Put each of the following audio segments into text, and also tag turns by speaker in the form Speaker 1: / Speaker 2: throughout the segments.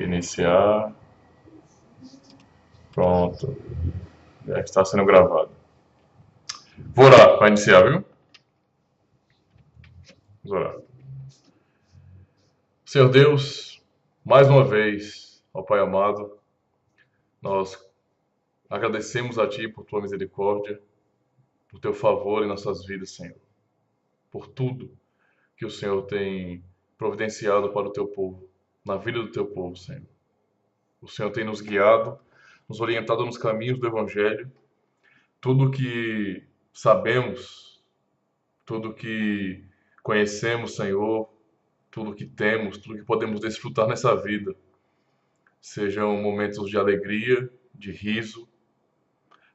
Speaker 1: Iniciar. Pronto. Já está sendo gravado. Vou orar para iniciar, viu? Vamos orar. Senhor Deus, mais uma vez, ó Pai amado, nós agradecemos a Ti por Tua misericórdia, por Teu favor em nossas vidas, Senhor. Por tudo que o Senhor tem providenciado para o Teu povo, na vida do Teu povo, Senhor. O Senhor tem nos guiado, nos orientado nos caminhos do Evangelho. Tudo que sabemos, tudo que conhecemos, Senhor, tudo que temos, tudo que podemos desfrutar nessa vida, sejam momentos de alegria, de riso,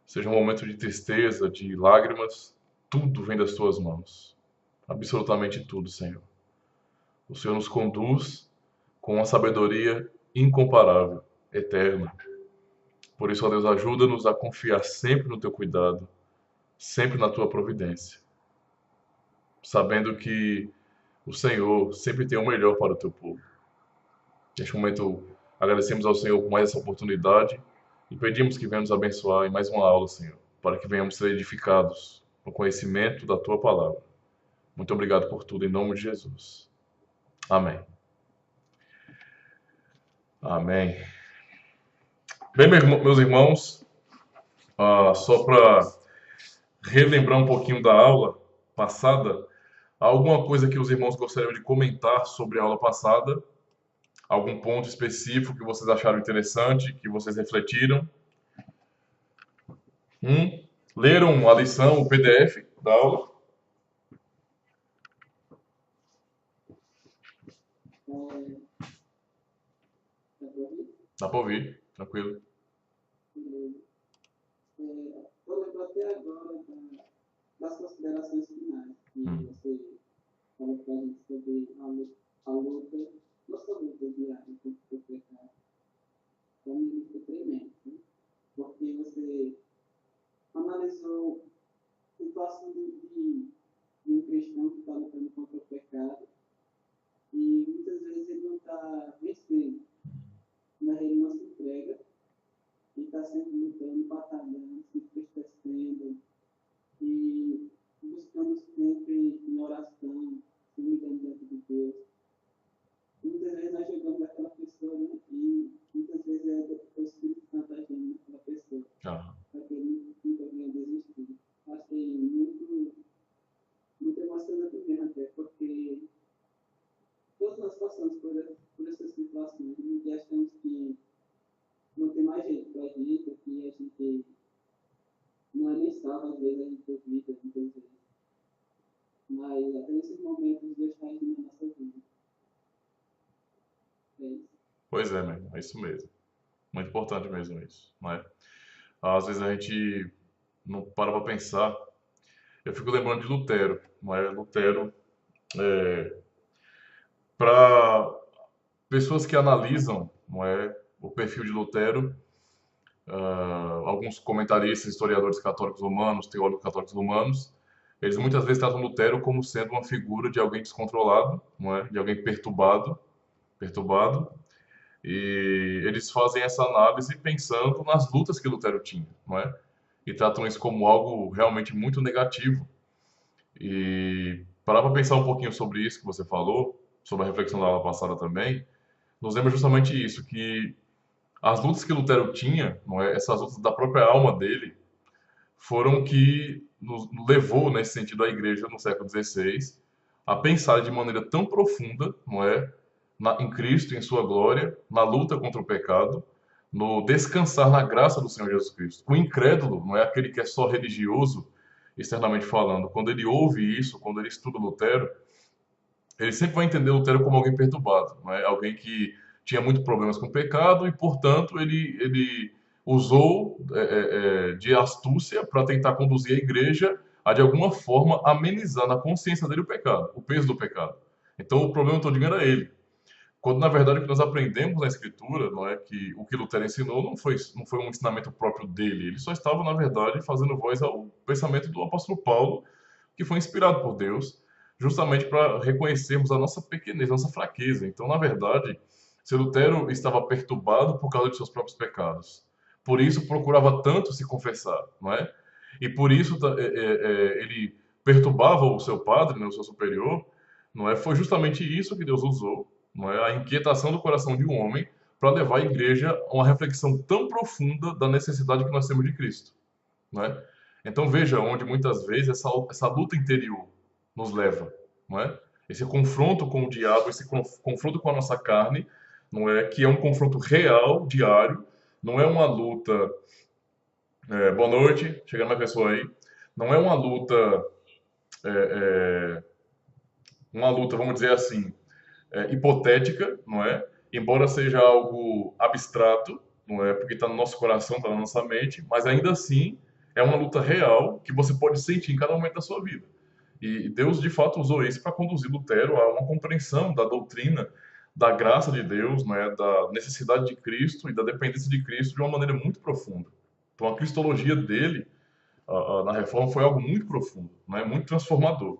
Speaker 1: sejam momentos de tristeza, de lágrimas, tudo vem das Tuas mãos. Absolutamente tudo, Senhor. O Senhor nos conduz com uma sabedoria incomparável, eterna. Por isso, ó Deus, ajuda-nos a confiar sempre no Teu cuidado, sempre na Tua providência, sabendo que o Senhor sempre tem o melhor para o Teu povo. Neste momento, agradecemos ao Senhor por mais essa oportunidade e pedimos que venha nos abençoar em mais uma aula, Senhor, para que venhamos ser edificados no conhecimento da Tua palavra. Muito obrigado por tudo, em nome de Jesus. Amém. Amém. Bem, meus irmãos, só para relembrar um pouquinho da aula passada, alguma coisa que os irmãos gostariam de comentar sobre a aula passada? Algum ponto específico que vocês acharam interessante, que vocês refletiram? Leram a lição, o PDF da aula? Dá para ouvir, tranquilo.
Speaker 2: Eu lembro até agora das considerações finais que você falou para a gente sobre a luta, nossa luta diária contra o pecado. Para mim, foi tremendo, né? Porque você analisou a situação de um cristão que está lutando contra o pecado e muitas vezes ele não está vencendo, mas ele não se entrega e está sempre lutando, batalhando, se entristecendo e buscando sempre em oração, se humilhando diante de Deus. E muitas vezes nós jogamos aquela pessoa, né? E muitas vezes é o Espírito Santo agindo naquela pessoa, para que ele nunca venha desistir. Achei muito emocionante mesmo, até porque todos nós passamos por essas situações e achamos que não tem mais jeito para a gente, que a gente não é nem salvo, às vezes a gente duvida, muitas vezes. Mas até nesses momentos Deus está agindo na nossa vida. É isso.
Speaker 1: Pois é, mesmo, é isso mesmo. Muito importante mesmo isso, não é? Às vezes a gente não para pensar. Eu fico lembrando de Lutero, não é? Lutero, para pessoas que analisam, não é, o perfil de Lutero, alguns comentaristas, historiadores católicos romanos, teólogos católicos romanos, eles muitas vezes tratam Lutero como sendo uma figura de alguém descontrolado, não é? De alguém perturbado, e eles fazem essa análise pensando nas lutas que Lutero tinha, não é? E tratam isso como algo realmente muito negativo. E parar para pensar um pouquinho sobre isso que você falou, sobre a reflexão da aula passada também, nos lembra justamente isso, que as lutas que Lutero tinha, não é? Essas lutas da própria alma dele, foram que nos levou, nesse sentido, a igreja no século XVI a pensar de maneira tão profunda, não é? Em Cristo, em sua glória, na luta contra o pecado, no descansar na graça do Senhor Jesus Cristo. O incrédulo, não é aquele que é só religioso, externamente falando. Quando ele ouve isso, quando ele estuda Lutero, ele sempre vai entender Lutero como alguém perturbado, não é? Alguém que tinha muitos problemas com o pecado e, portanto, ele usou de astúcia para tentar conduzir a igreja a, de alguma forma, amenizar na consciência dele o pecado, o peso do pecado. Então, o problema todo era ele. Quando, na verdade, o que nós aprendemos na Escritura, não é que o que Lutero ensinou não foi um ensinamento próprio dele. Ele só estava, na verdade, fazendo voz ao pensamento do apóstolo Paulo, que foi inspirado por Deus, justamente para reconhecermos a nossa pequenez, a nossa fraqueza. Então, na verdade, Seu Lutero estava perturbado por causa de seus próprios pecados. Por isso procurava tanto se confessar, não é? E por isso ele perturbava o seu padre, né, o seu superior, não é? Foi justamente isso que Deus usou, não é? A inquietação do coração de um homem para levar a igreja a uma reflexão tão profunda da necessidade que nós temos de Cristo, não é? Então veja onde muitas vezes essa luta interior nos leva, não é? Esse confronto com o diabo, esse confronto com a nossa carne, não é? Que é um confronto real, diário, não é uma luta. Boa noite, chegando mais pessoa aí. Não é é, uma luta, vamos dizer assim, hipotética, não é? Embora seja algo abstrato, não é? Porque está no nosso coração, está na nossa mente, mas ainda assim é uma luta real que você pode sentir em cada momento da sua vida. E Deus, de fato, usou isso para conduzir Lutero a uma compreensão da doutrina, da graça de Deus, né, da necessidade de Cristo e da dependência de Cristo de uma maneira muito profunda. Então, a cristologia dele na reforma foi algo muito profundo, né, muito transformador.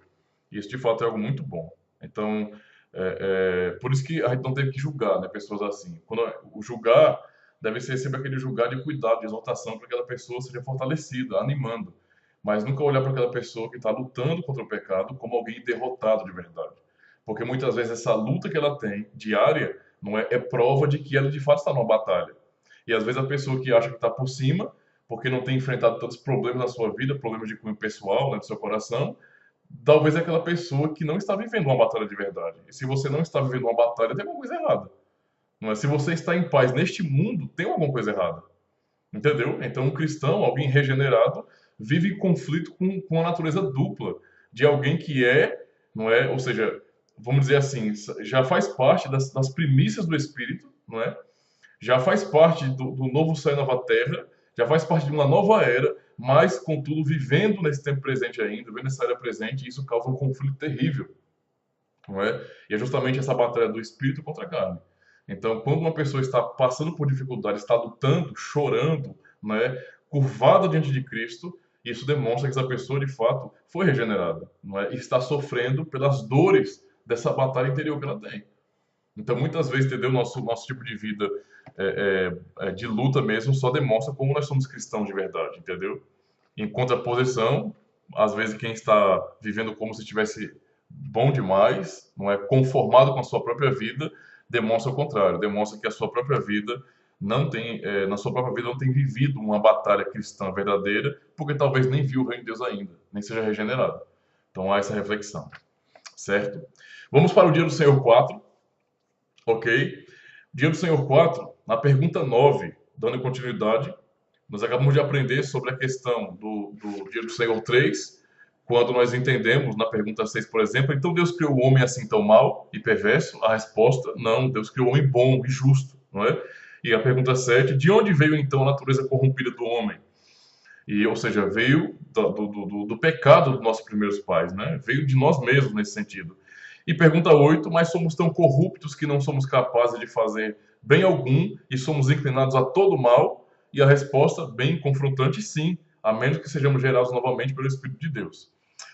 Speaker 1: E isso, de fato, é algo muito bom. Então, por isso que a gente não tem que julgar, né, pessoas assim. Quando o julgar deve ser sempre aquele julgar de cuidado, de exaltação, para que aquela pessoa seja fortalecida, animando. Mas nunca olhar para aquela pessoa que está lutando contra o pecado como alguém derrotado de verdade. Porque muitas vezes essa luta que ela tem, diária, não é prova de que ela de fato está numa batalha. E às vezes a pessoa que acha que está por cima, porque não tem enfrentado tantos problemas na sua vida, problemas de cunho pessoal, né, do seu coração, talvez é aquela pessoa que não está vivendo uma batalha de verdade. E se você não está vivendo uma batalha, tem alguma coisa errada. Não é? Se você está em paz neste mundo, tem alguma coisa errada. Entendeu? Então, um cristão, alguém regenerado, vive em conflito com a natureza dupla de alguém que não é? Ou seja, vamos dizer assim, já faz parte das primícias do Espírito, não é? Já faz parte do novo céu e nova terra, já faz parte de uma nova era, mas, contudo, vivendo nesse tempo presente ainda, vivendo nessa era presente, isso causa um conflito terrível, não é? E é justamente essa batalha do espírito contra a carne. Então, quando uma pessoa está passando por dificuldade, está lutando, chorando, né, curvada diante de Cristo, isso demonstra que essa pessoa, de fato, foi regenerada, não é? E está sofrendo pelas dores dessa batalha interior que ela tem. Então, muitas vezes, entendeu? Nosso tipo de vida de luta mesmo só demonstra como nós somos cristãos de verdade, entendeu? Em contraposição, às vezes quem está vivendo como se estivesse bom demais, não é conformado com a sua própria vida, demonstra o contrário, demonstra que a sua própria vida não tem, na sua própria vida não tem vivido uma batalha cristã verdadeira, porque talvez nem viu o reino de Deus ainda, nem seja regenerado. Então há essa reflexão, certo? Vamos para o dia do Senhor 4, ok? Dia do Senhor 4, na pergunta 9, dando continuidade, nós acabamos de aprender sobre a questão do Dia do Senhor 3, quando nós entendemos, na pergunta 6, por exemplo, então Deus criou o homem assim tão mau e perverso? A resposta, não, Deus criou o homem bom e justo, não é? E a pergunta 7, de onde veio então a natureza corrompida do homem? E, ou seja, veio do pecado dos nossos primeiros pais, né? Veio de nós mesmos nesse sentido. E pergunta 8, mas somos tão corruptos que não somos capazes de fazer bem algum e somos inclinados a todo mal? E a resposta, bem confrontante, sim, a menos que sejamos gerados novamente pelo Espírito de Deus.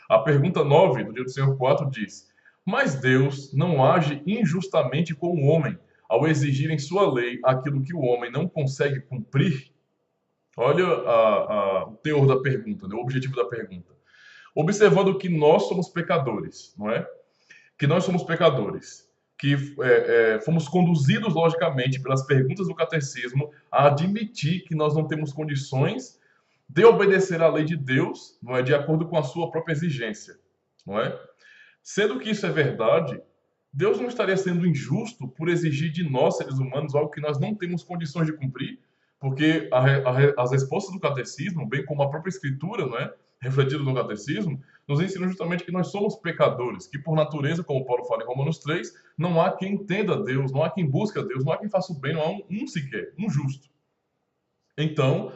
Speaker 1: A pergunta 9 do dia do Senhor 4 diz, mas Deus não age injustamente com o homem ao exigir em sua lei aquilo que o homem não consegue cumprir? Olha o teor da pergunta, né? O objetivo da pergunta. Observando que nós somos pecadores, não é? Que nós somos pecadores, que fomos conduzidos, logicamente, pelas perguntas do catecismo, a admitir que nós não temos condições de obedecer à lei de Deus, não é, de acordo com a sua própria exigência, não é? Sendo que isso é verdade, Deus não estaria sendo injusto por exigir de nós, seres humanos, algo que nós não temos condições de cumprir, porque as respostas do catecismo, bem como a própria escritura, não é, refletida no catecismo, nos ensinam justamente que nós somos pecadores, que por natureza, como Paulo fala em Romanos 3, não há quem entenda Deus, não há quem busque a Deus, não há quem faça o bem, não há um sequer, um justo. Então,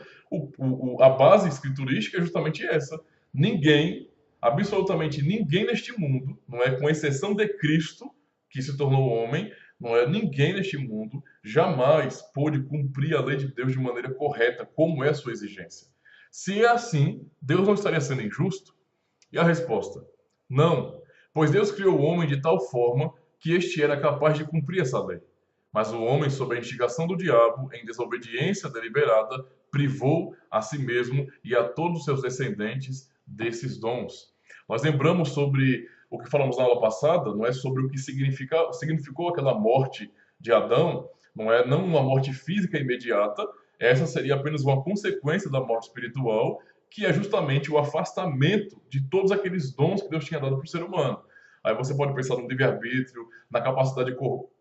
Speaker 1: a base escriturística é justamente essa. Ninguém, absolutamente ninguém neste mundo, não é, com exceção de Cristo, que se tornou homem, não é, ninguém neste mundo jamais pôde cumprir a lei de Deus de maneira correta, como é a sua exigência. Se é assim, Deus não estaria sendo injusto? E a resposta? Não, pois Deus criou o homem de tal forma que este era capaz de cumprir essa lei. Mas o homem, sob a instigação do diabo, em desobediência deliberada, privou a si mesmo e a todos os seus descendentes desses dons. Nós lembramos sobre o que falamos na aula passada, não é sobre o que significou aquela morte de Adão, não uma morte física imediata, essa seria apenas uma consequência da morte espiritual, que é justamente o afastamento de todos aqueles dons que Deus tinha dado para o ser humano. Aí você pode pensar no livre-arbítrio, na capacidade de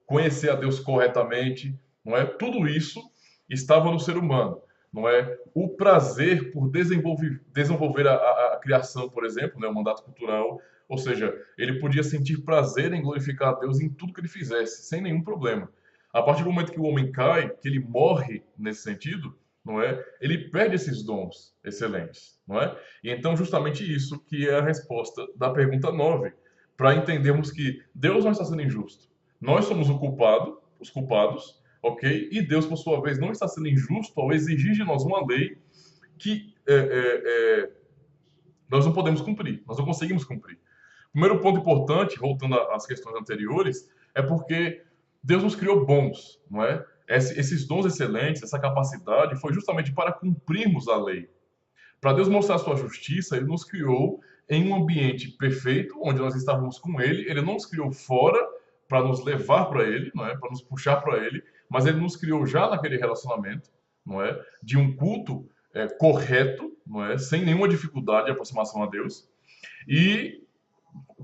Speaker 1: conhecer a Deus corretamente, não é? Tudo isso estava no ser humano, não é? O prazer por desenvolver a criação, por exemplo, né? O mandato cultural, ou seja, ele podia sentir prazer em glorificar a Deus em tudo que ele fizesse, sem nenhum problema. A partir do momento que o homem cai, que ele morre nesse sentido, não é? Ele perde esses dons excelentes, não é? E então justamente isso que é a resposta da pergunta 9, para entendermos que Deus não está sendo injusto. Nós somos os culpados, ok? E Deus, por sua vez, não está sendo injusto ao exigir de nós uma lei que nós não podemos cumprir, nós não conseguimos cumprir. O primeiro ponto importante, voltando às questões anteriores, é porque Deus nos criou bons, não é? Esses dons excelentes, essa capacidade, foi justamente para cumprirmos a lei. Para Deus mostrar a sua justiça, Ele nos criou em um ambiente perfeito, onde nós estávamos com Ele. Ele não nos criou fora para nos levar para Ele, não é? Para nos puxar para Ele, mas Ele nos criou já naquele relacionamento, não é? De um culto correto, não é? Sem nenhuma dificuldade de aproximação a Deus. E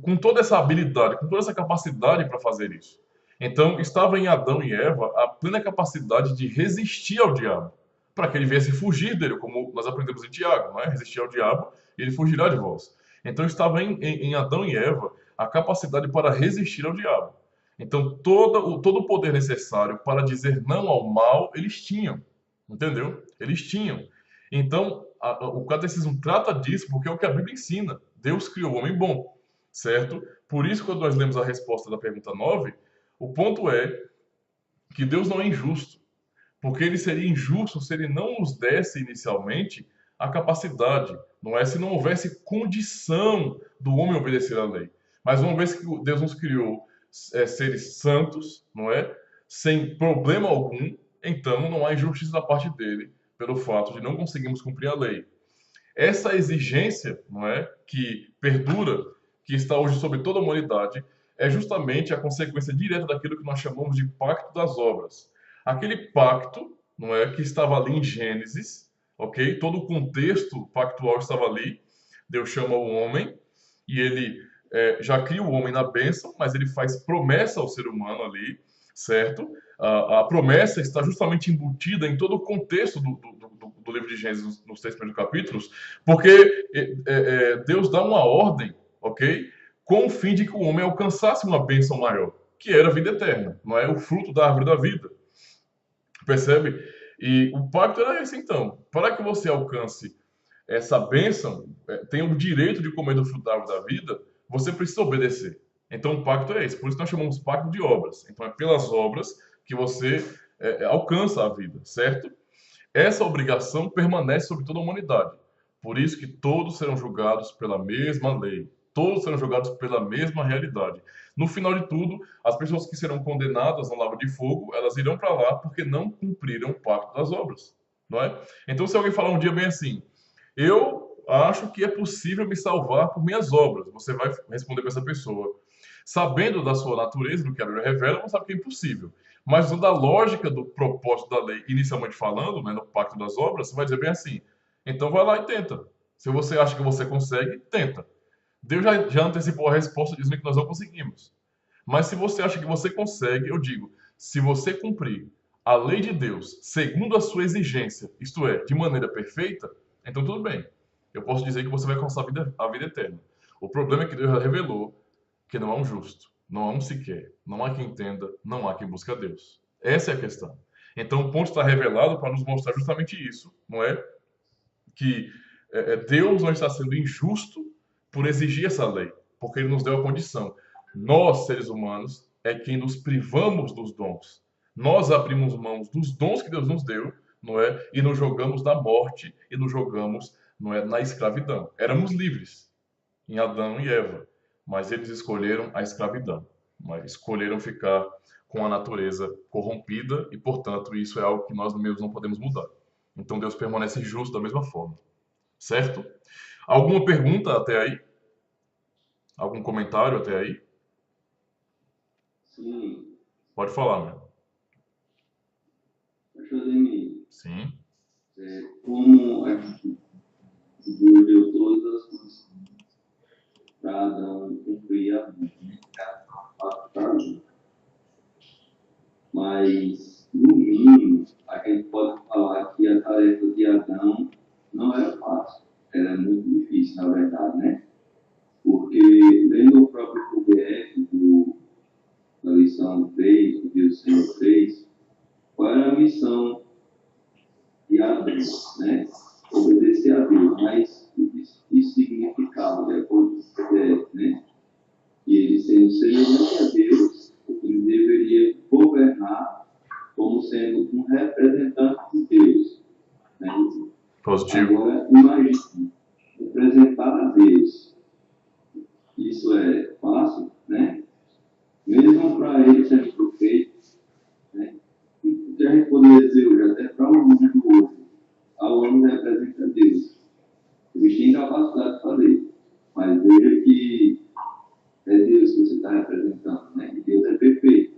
Speaker 1: com toda essa habilidade, com toda essa capacidade para fazer isso. Então, estava em Adão e Eva a plena capacidade de resistir ao diabo, para que ele viesse fugir dele, como nós aprendemos em Tiago, não é? Resistir ao diabo e ele fugirá de vós. Então, estava em Adão e Eva a capacidade para resistir ao diabo. Então, todo o poder necessário para dizer não ao mal, eles tinham. Entendeu? Eles tinham. Então, o catecismo trata disso porque é o que a Bíblia ensina. Deus criou o homem bom, certo? Por isso, quando nós lemos a resposta da pergunta 9, o ponto é que Deus não é injusto, porque ele seria injusto se ele não nos desse inicialmente a capacidade, não é? Se não houvesse condição do homem obedecer à lei. Mas uma vez que Deus nos criou seres santos, não é? Sem problema algum, então não há injustiça da parte dele pelo fato de não conseguirmos cumprir a lei. Essa exigência, não é, que perdura, que está hoje sobre toda a humanidade, é justamente a consequência direta daquilo que nós chamamos de pacto das obras. Aquele pacto, não é, que estava ali em Gênesis, ok? Todo o contexto pactual estava ali. Deus chama o homem e ele já cria o homem na bênção, mas ele faz promessa ao ser humano ali, certo? A promessa está justamente embutida em todo o contexto do livro de Gênesis, nos 3 primeiros capítulos, porque Deus dá uma ordem, ok? Com o fim de que o homem alcançasse uma bênção maior, que era a vida eterna, não é? O fruto da árvore da vida. Percebe? E o pacto era esse, então. Para que você alcance essa bênção, tenha o direito de comer do fruto da árvore da vida, você precisa obedecer. Então o pacto é esse. Por isso nós chamamos pacto de obras. Então é pelas obras que você alcança a vida, certo? Essa obrigação permanece sobre toda a humanidade. Por isso que todos serão julgados pela mesma lei. Todos serão julgados pela mesma realidade. No final de tudo, as pessoas que serão condenadas no lago de fogo, elas irão para lá porque não cumpriram o pacto das obras, não é? Então, se alguém falar um dia bem assim, eu acho que é possível me salvar por minhas obras, você vai responder para essa pessoa, sabendo da sua natureza, do que a Bíblia revela, você sabe que é impossível. Mas usando a lógica do propósito da lei, inicialmente falando, né, no pacto das obras, você vai dizer bem assim, então vai lá e tenta. Se você acha que você consegue, tenta. Deus já antecipou a resposta dizendo que nós não conseguimos. Mas se você acha que você consegue, eu digo, se você cumprir a lei de Deus segundo a sua exigência, isto é, de maneira perfeita, então tudo bem. Eu posso dizer que você vai alcançar a vida eterna. O problema é que Deus já revelou que não há um justo, não há um sequer, não há quem entenda, não há quem busque a Deus. Essa é a questão. Então o ponto está revelado para nos mostrar justamente isso, não é? Que Deus não está sendo injusto por exigir essa lei, porque ele nos deu a condição. Nós, seres humanos, é quem nos privamos dos dons. Nós abrimos mãos dos dons que Deus nos deu, não é? E nos jogamos na morte e nos jogamos, não é, na escravidão. Éramos livres em Adão e Eva, mas eles escolheram a escravidão, mas escolheram ficar com a natureza corrompida e, portanto, isso é algo que nós mesmos não podemos mudar. Então Deus permanece justo da mesma forma, certo? Alguma pergunta até aí? Algum comentário até aí?
Speaker 3: Sim,
Speaker 1: Pode falar, meu.
Speaker 3: Ademir,
Speaker 1: Sim,
Speaker 3: como a gente desenvolveu todas as condições para Adão cumprir a vida, mas, no mínimo, a gente pode falar que a tarefa de Adão não era fácil, era muito difícil, na verdade, né? Porque, lendo o próprio PDF da lição 3, do que o Senhor fez, qual era a missão de Adão, né? Obedecer a Deus, mas isso significava, de acordo com o PDF, né? E ele sendo semelhante a Deus, ele deveria governar como sendo um representante de Deus, né?
Speaker 1: positivo.
Speaker 3: Agora, imagine, representar a Deus. Isso é fácil, né? Mesmo para ele sendo profeta, né? O que a gente poderia dizer hoje, até para um homem hoje, a homem representa Deus. Eles têm capacidade de fazer, mas veja que é Deus que você está representando, né? E Deus é perfeito.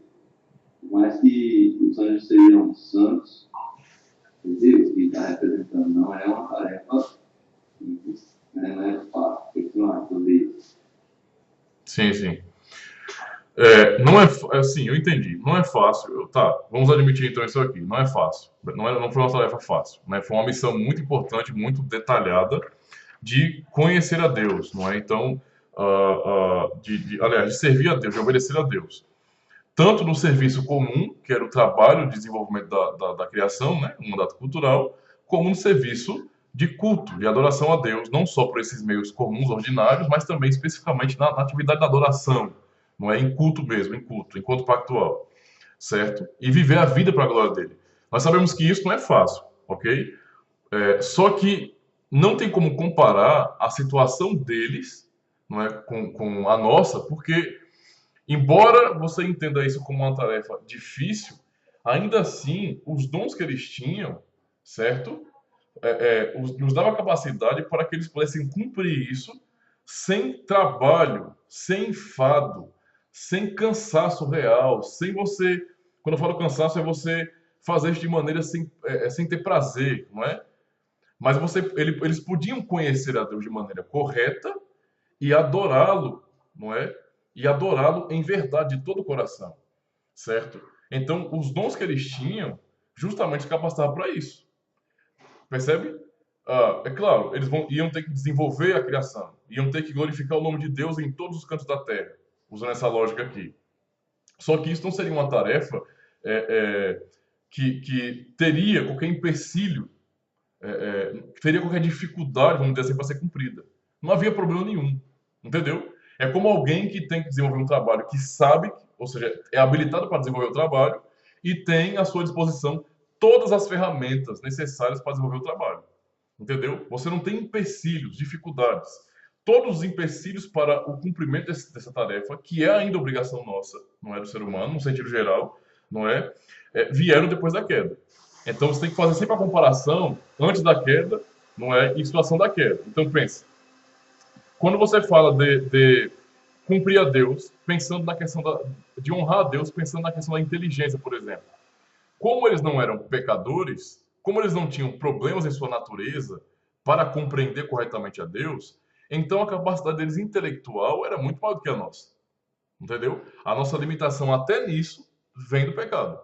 Speaker 3: Por mais que os anjos sejam santos, é Deus que está representando, não é uma tarefa simples, né? Não é fácil, continuar com Deus.
Speaker 1: Sim, sim. Não é assim, eu entendi. Não é fácil. Tá, vamos admitir então isso aqui. Não é fácil. Não foi uma tarefa fácil, né? Foi uma missão muito importante, muito detalhada de conhecer a Deus, não é? Então, aliás, de servir a Deus, de obedecer a Deus. Tanto no serviço comum, que era o trabalho de desenvolvimento da criação, né? Um mandato cultural, como no serviço de culto, de adoração a Deus, não só por esses meios comuns, ordinários, mas também especificamente na atividade da adoração, não é? Em culto mesmo, em culto, em culto pactual, certo? E viver a vida para a glória dele. Nós sabemos que isso não é fácil, ok? Só que não tem como comparar a situação deles, não é, com a nossa, porque embora você entenda isso como uma tarefa difícil, ainda assim os dons que eles tinham, certo? Nos dava capacidade para que eles pudessem cumprir isso sem trabalho, sem enfado, sem cansaço real, sem você. Quando eu falo cansaço, é você fazer isso de maneira sem ter prazer, não é? Mas eles podiam conhecer a Deus de maneira correta e adorá-lo, não é? E adorá-lo em verdade de todo o coração, certo? Então, os dons que eles tinham justamente capacitavam para isso. Percebe? É claro, iam ter que desenvolver a criação, iam ter que glorificar o nome de Deus em todos os cantos da terra, usando essa lógica aqui. Só que isso não seria uma tarefa que teria qualquer empecilho, teria qualquer dificuldade, vamos dizer assim, para ser cumprida. Não havia problema nenhum, entendeu? É como alguém que tem que desenvolver um trabalho que sabe, ou seja, é habilitado para desenvolver o trabalho e tem à sua disposição todas as ferramentas necessárias para desenvolver o trabalho. Entendeu? Você não tem empecilhos, dificuldades. Todos os empecilhos para o cumprimento dessa tarefa, que é ainda obrigação nossa, não é do ser humano, no sentido geral, não é? Vieram depois da queda. Então você tem que fazer sempre a comparação antes da queda, não é? Em situação da queda. Então pense, quando você fala de cumprir a Deus, pensando na questão de honrar a Deus, pensando na questão da inteligência, por exemplo. Como eles não eram pecadores, como eles não tinham problemas em sua natureza para compreender corretamente a Deus, então a capacidade deles intelectual era muito maior do que a nossa. Entendeu? A nossa limitação até nisso vem do pecado.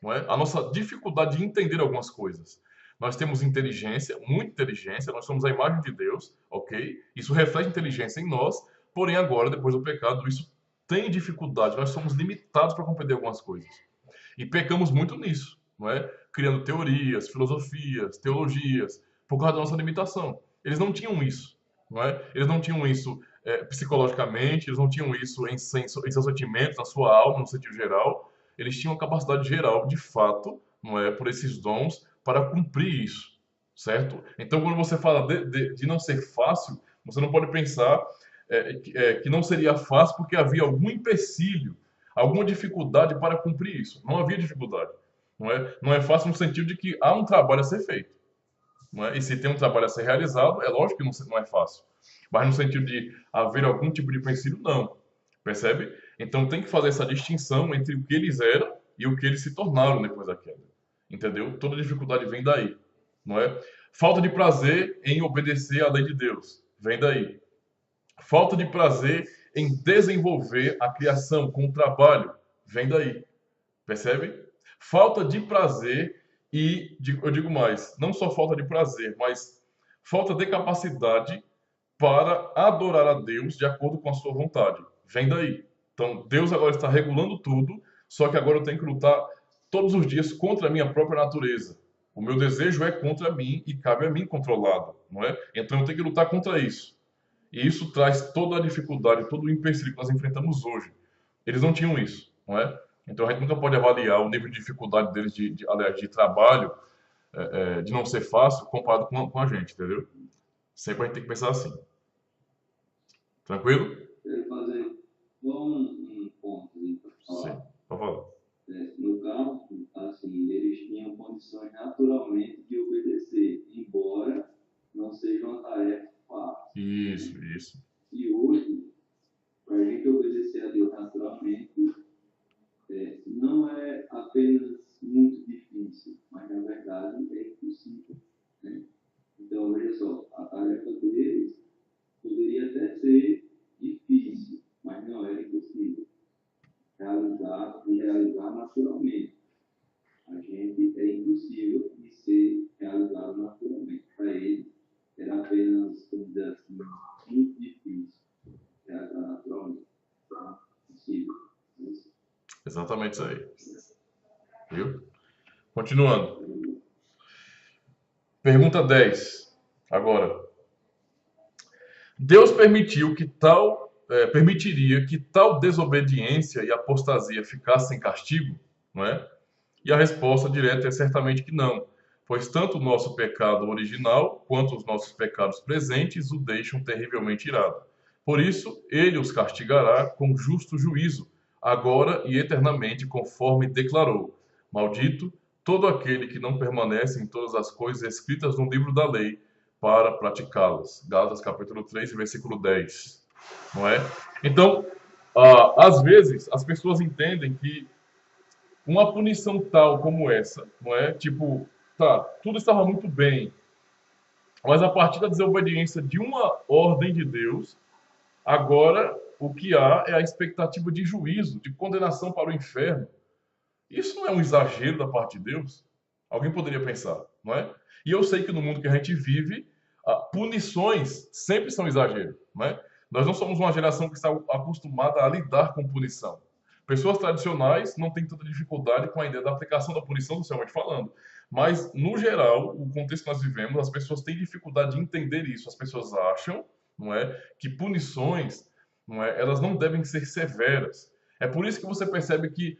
Speaker 1: Não é? A nossa dificuldade de entender algumas coisas. Nós temos inteligência, muita inteligência, nós somos a imagem de Deus, ok? Isso reflete inteligência em nós, porém agora, depois do pecado, isso tem dificuldade, nós somos limitados para compreender algumas coisas. E pecamos muito nisso, não é? Criando teorias, filosofias, teologias, por causa da nossa limitação. Eles não tinham isso, não é? Eles não tinham isso psicologicamente, eles não tinham isso em seus sentimentos, na sua alma, no sentido geral. Eles tinham a capacidade geral, de fato, não é, por esses dons, para cumprir isso, certo? Então, quando você fala de não ser fácil, você não pode pensar que não seria fácil porque havia algum empecilho, alguma dificuldade para cumprir isso. Não havia dificuldade. Não é fácil no sentido de que há um trabalho a ser feito. Não é? E se tem um trabalho a ser realizado, é lógico que não é fácil. Mas no sentido de haver algum tipo de empecilho, não. Percebe? Então tem que fazer essa distinção entre o que eles eram e o que eles se tornaram depois da queda. Entendeu? Toda dificuldade vem daí. Não é? Falta de prazer em obedecer à lei de Deus. Vem daí. Falta de prazer em desenvolver a criação com o trabalho. Vem daí. Percebe? Falta de prazer e, eu digo mais, não só falta de prazer, mas falta de capacidade para adorar a Deus de acordo com a sua vontade. Vem daí. Então, Deus agora está regulando tudo, só que agora eu tenho que lutar todos os dias contra a minha própria natureza. O meu desejo é contra mim e cabe a mim controlá-lo, não é? Então eu tenho que lutar contra isso. E isso traz toda a dificuldade, todo o empecilho que nós enfrentamos hoje. Eles não tinham isso, não é? Então a gente nunca pode avaliar o nível de dificuldade deles aliás, de trabalho, de não ser fácil, comparado com a gente, entendeu? Sempre a gente tem que pensar assim. Tranquilo?
Speaker 3: Eu quero fazer só um ponto para falar.
Speaker 1: Sim, pode falar.
Speaker 3: No caso, assim, eles tinham condições naturalmente de obedecer, embora não seja uma tarefa fácil.
Speaker 1: Isso.
Speaker 3: E hoje, para a gente obedecer a Deus naturalmente, não é apenas muito difícil, mas na verdade é impossível. Né? Então, veja só, a tarefa deles poderia até ser difícil, mas não era impossível. Realizar naturalmente. A gente é impossível de ser realizado naturalmente. Para ele, era apenas, vamos dizer assim, muito difícil realizar naturalmente. Então, impossível.
Speaker 1: Exatamente isso aí. Viu? Continuando. Pergunta 10. Agora. Deus permitiria que tal desobediência e apostasia ficassem sem castigo? Não é? E a resposta direta é certamente que não, pois tanto o nosso pecado original quanto os nossos pecados presentes o deixam terrivelmente irado. Por isso, ele os castigará com justo juízo, agora e eternamente, conforme declarou: Maldito todo aquele que não permanece em todas as coisas escritas no livro da lei para praticá-las. Gálatas capítulo 3, versículo 10. Não é? Então, às vezes, as pessoas entendem que uma punição tal como essa, não é? Tipo, tá, tudo estava muito bem, mas a partir da desobediência de uma ordem de Deus, agora o que há é a expectativa de juízo, de condenação para o inferno. Isso não é um exagero da parte de Deus? Alguém poderia pensar, não é? E eu sei que no mundo que a gente vive, punições sempre são exagero, não é? Nós não somos uma geração que está acostumada a lidar com punição. Pessoas tradicionais não têm tanta dificuldade com a ideia da aplicação da punição, socialmente falando. Mas, no geral, o contexto que nós vivemos, as pessoas têm dificuldade de entender isso. As pessoas acham, não é, que punições, não é, elas não devem ser severas. É por isso que você percebe que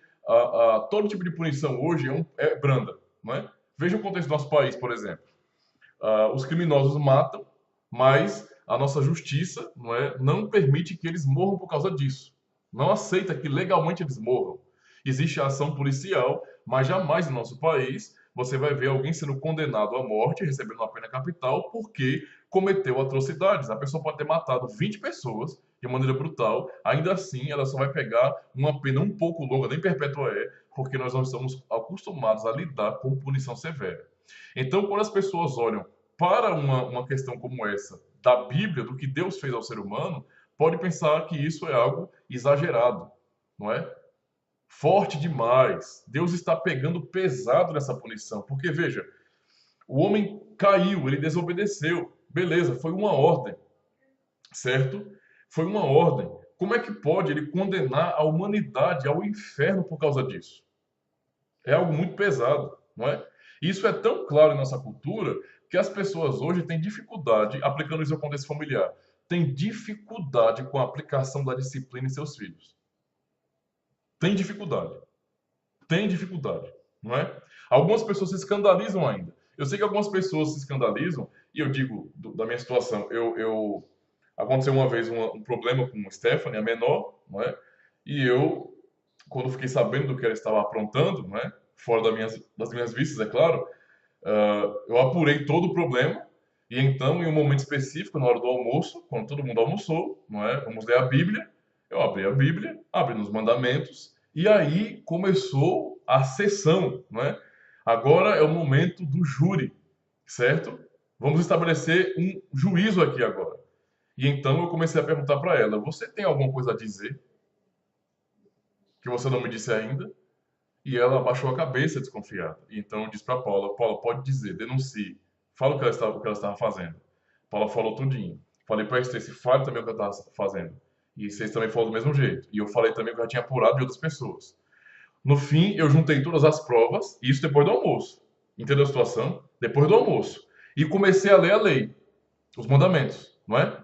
Speaker 1: todo tipo de punição hoje é branda, não é? Veja o contexto do nosso país, por exemplo. Os criminosos matam, mas a nossa justiça, não permite que eles morram por causa disso. Não aceita que legalmente eles morram. Existe a ação policial, mas jamais no nosso país você vai ver alguém sendo condenado à morte, recebendo uma pena capital, porque cometeu atrocidades. A pessoa pode ter matado 20 pessoas de maneira brutal, ainda assim ela só vai pegar uma pena um pouco longa, nem perpétua porque nós não estamos acostumados a lidar com punição severa. Então, quando as pessoas olham para uma questão como essa, da Bíblia, do que Deus fez ao ser humano, pode pensar que isso é algo exagerado, não é? Forte demais. Deus está pegando pesado nessa punição. Porque, veja, o homem caiu, ele desobedeceu. Beleza, foi uma ordem, certo? Foi uma ordem. Como é que pode ele condenar a humanidade ao inferno por causa disso? É algo muito pesado, não é? Isso é tão claro em nossa cultura que as pessoas hoje têm dificuldade, aplicando isso ao contexto familiar, têm dificuldade com a aplicação da disciplina em seus filhos. Tem dificuldade. Tem dificuldade, não é? Algumas pessoas se escandalizam ainda. Eu sei que algumas pessoas se escandalizam, e eu digo da minha situação. Aconteceu uma vez um problema com a Stephanie, a menor, não é? E eu quando fiquei sabendo do que ela estava aprontando, né, fora das minhas vistas, é claro, eu apurei todo o problema e então, em um momento específico, na hora do almoço, quando todo mundo almoçou, não é, vamos ler a Bíblia, eu abri a Bíblia, abri nos mandamentos e aí começou a sessão, não é? Agora é o momento do júri, certo? Vamos estabelecer um juízo aqui agora. E então eu comecei a perguntar para ela: você tem alguma coisa a dizer que você não me disse ainda? E ela abaixou a cabeça, desconfiada. E então eu disse para Paula: Paula, pode dizer, denuncie. Fala o que ela estava fazendo. Paula falou tudinho. Falei para a Stacy: fale também o que ela estava fazendo. E vocês também falou do mesmo jeito. E eu falei também que eu já tinha apurado de outras pessoas. No fim, eu juntei todas as provas, e isso depois do almoço. Entendeu a situação? Depois do almoço. E comecei a ler a lei, os mandamentos, não é?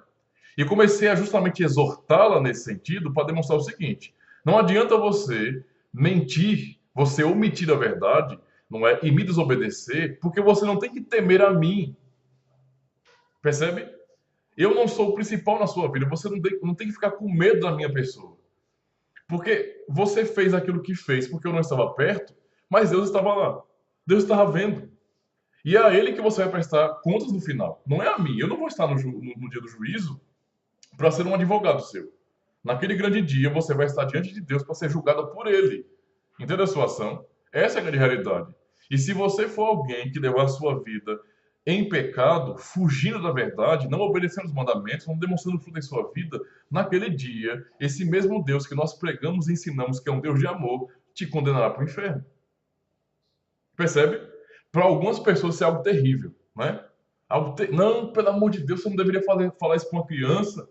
Speaker 1: E comecei a justamente exortá-la nesse sentido para demonstrar o seguinte: não adianta você mentir, você omitir a verdade, não é? E me desobedecer, porque você não tem que temer a mim. Percebe? Eu não sou o principal na sua vida, você não tem que ficar com medo da minha pessoa. Porque você fez aquilo que fez porque eu não estava perto, mas Deus estava lá. Deus estava vendo. E é a Ele que você vai prestar contas no final. Não é a mim. Eu não vou estar no dia do juízo para ser um advogado seu. Naquele grande dia, você vai estar diante de Deus para ser julgado por Ele. Entendeu a situação? Essa é a grande realidade. E se você for alguém que levar a sua vida em pecado, fugindo da verdade, não obedecendo os mandamentos, não demonstrando fruto em sua vida, naquele dia, esse mesmo Deus que nós pregamos e ensinamos que é um Deus de amor, te condenará para o inferno. Percebe? Para algumas pessoas isso é algo terrível, né? Não, pelo amor de Deus, você não deveria falar isso para uma criança,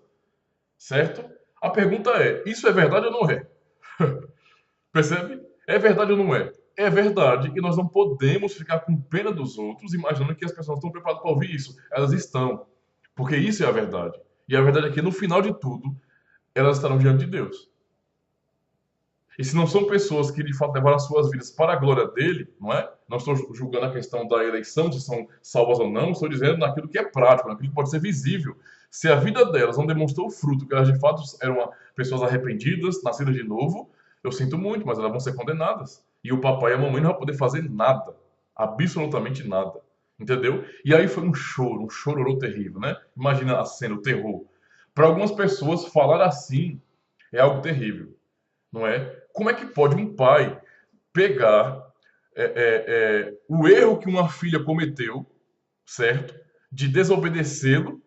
Speaker 1: certo? A pergunta é: isso é verdade ou não é? Percebe? É verdade ou não é? É verdade, e nós não podemos ficar com pena dos outros, imaginando que as pessoas estão preparadas para ouvir isso. Elas estão, porque isso é a verdade. E a verdade é que no final de tudo, elas estarão diante de Deus. E se não são pessoas que de fato levaram as suas vidas para a glória dele, não é? Não estou julgando a questão da eleição, se são salvas ou não, estou dizendo naquilo que é prático, naquilo que pode ser visível. Se a vida delas não demonstrou o fruto, que elas de fato eram pessoas arrependidas, nascidas de novo, eu sinto muito, mas elas vão ser condenadas. E o papai e a mamãe não vão poder fazer nada, absolutamente nada. Entendeu? E aí foi um chororô terrível, né? Imagina a cena, o terror. Para algumas pessoas, falar assim é algo terrível, não é? Como é que pode um pai pegar o erro que uma filha cometeu, certo? De desobedecê-lo,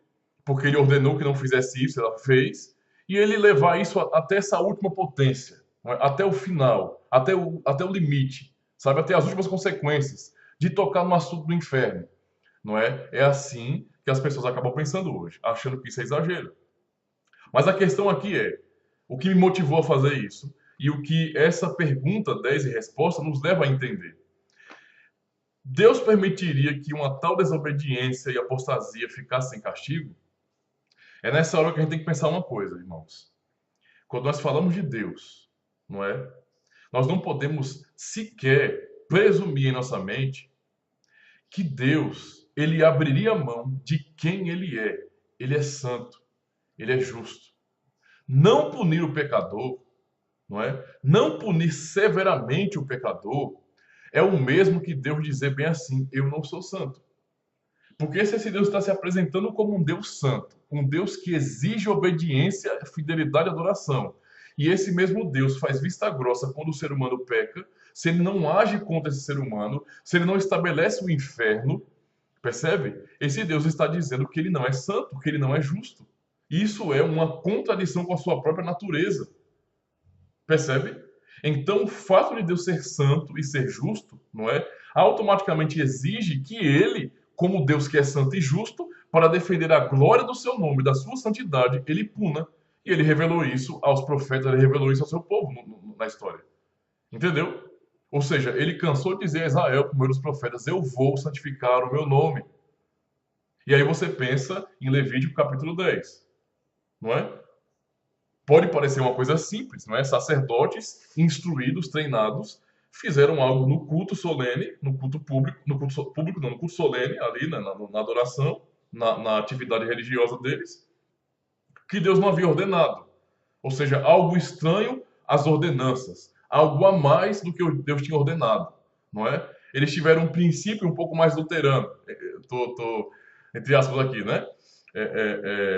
Speaker 1: porque ele ordenou que não fizesse isso, ela fez, e ele levar isso até essa última potência, não é? Até o final, até o limite, sabe? Até as últimas consequências de tocar no assunto do inferno, não é? É assim que as pessoas acabam pensando hoje, achando que isso é exagero. Mas a questão aqui é: o que me motivou a fazer isso? E o que essa pergunta 10 e resposta nos leva a entender. Deus permitiria que uma tal desobediência e apostasia ficasse sem castigo? É nessa hora que a gente tem que pensar uma coisa, irmãos. Quando nós falamos de Deus, não é? Nós não podemos sequer presumir em nossa mente que Deus, ele abriria mão de quem ele é. Ele é santo, ele é justo. Não punir o pecador, não é? Não punir severamente o pecador é o mesmo que Deus dizer bem assim: eu não sou santo. Porque se esse Deus está se apresentando como um Deus santo, um Deus que exige obediência, fidelidade e adoração, e esse mesmo Deus faz vista grossa quando o ser humano peca, se ele não age contra esse ser humano, se ele não estabelece o inferno, percebe? Esse Deus está dizendo que ele não é santo, que ele não é justo. Isso é uma contradição com a sua própria natureza. Percebe? Então, o fato de Deus ser santo e ser justo, não é? Automaticamente exige que ele, como Deus que é santo e justo, para defender a glória do seu nome, da sua santidade, ele puna. E ele revelou isso aos profetas, ele revelou isso ao seu povo na história. Entendeu? Ou seja, ele cansou de dizer a Israel, por meio dos profetas: eu vou santificar o meu nome. E aí você pensa em Levítico capítulo 10, não é? Pode parecer uma coisa simples, não é? Sacerdotes instruídos, treinados, fizeram algo no culto solene, no culto público, no culto solene, ali na adoração, na atividade religiosa deles, que Deus não havia ordenado. Ou seja, algo estranho às ordenanças, algo a mais do que Deus tinha ordenado, não é? Eles tiveram um princípio um pouco mais luterano, tô entre aspas aqui, né?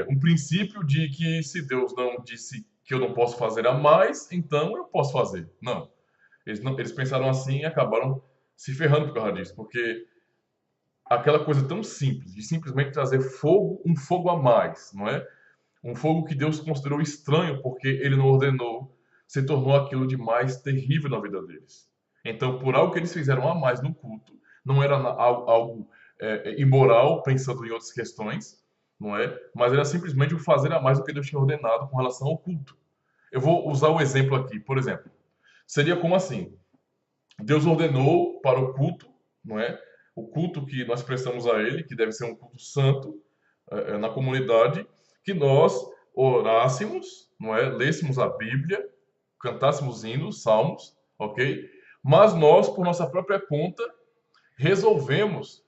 Speaker 1: Um princípio de que se Deus não disse que eu não posso fazer a mais, então eu posso fazer. Não. Eles pensaram assim e acabaram se ferrando por causa disso, porque aquela coisa tão simples, de simplesmente trazer fogo, um fogo a mais, não é? Um fogo que Deus considerou estranho porque ele não ordenou, se tornou aquilo de mais terrível na vida deles. Então, por algo que eles fizeram a mais no culto, não era algo imoral, pensando em outras questões, não é? Mas era simplesmente o fazer a mais do que Deus tinha ordenado com relação ao culto. Eu vou usar o exemplo aqui, por exemplo. Seria como assim? Deus ordenou para o culto, não é? O culto que nós prestamos a Ele, que deve ser um culto santo na comunidade, que nós orássemos, não é? Lêssemos a Bíblia, cantássemos hinos, salmos, ok? Mas nós, por nossa própria conta, resolvemos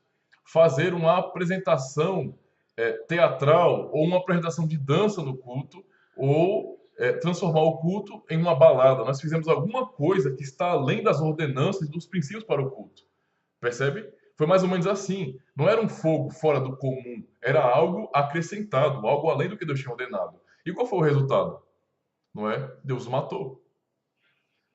Speaker 1: fazer uma apresentação teatral ou uma apresentação de dança no culto ou transformar o culto em uma balada. Nós fizemos alguma coisa que está além das ordenanças e dos princípios para o culto. Percebe? Foi mais ou menos assim. Não era um fogo fora do comum, era algo acrescentado, algo além do que Deus tinha ordenado. E qual foi o resultado? Não é? Deus o matou.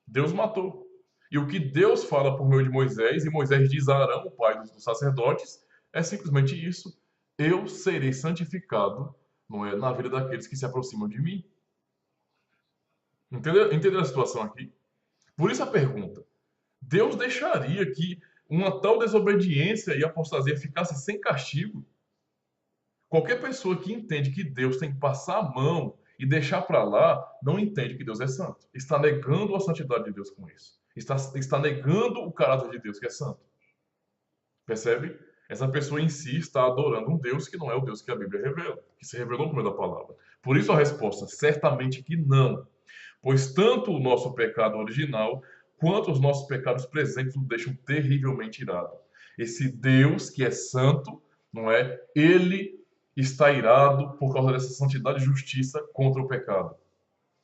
Speaker 1: Deus matou. E o que Deus fala por meio de Moisés, e Moisés diz a Arão, o pai dos sacerdotes, é simplesmente isso: eu serei santificado, não é, na vida daqueles que se aproximam de mim. Entendeu a situação aqui? Por isso a pergunta: Deus deixaria que uma tal desobediência e apostasia ficasse sem castigo? Qualquer pessoa que entende que Deus tem que passar a mão e deixar para lá, não entende que Deus é santo. Está negando a santidade de Deus com isso. Está negando o caráter de Deus que é santo. Percebe? Essa pessoa em si está adorando um Deus que não é o Deus que a Bíblia revela, que se revelou por meio da palavra. Por isso a resposta, certamente que não. Pois tanto o nosso pecado original quanto os nossos pecados presentes nos deixam terrivelmente irados. Esse Deus que é santo, não é? Ele está irado por causa dessa santidade e justiça contra o pecado.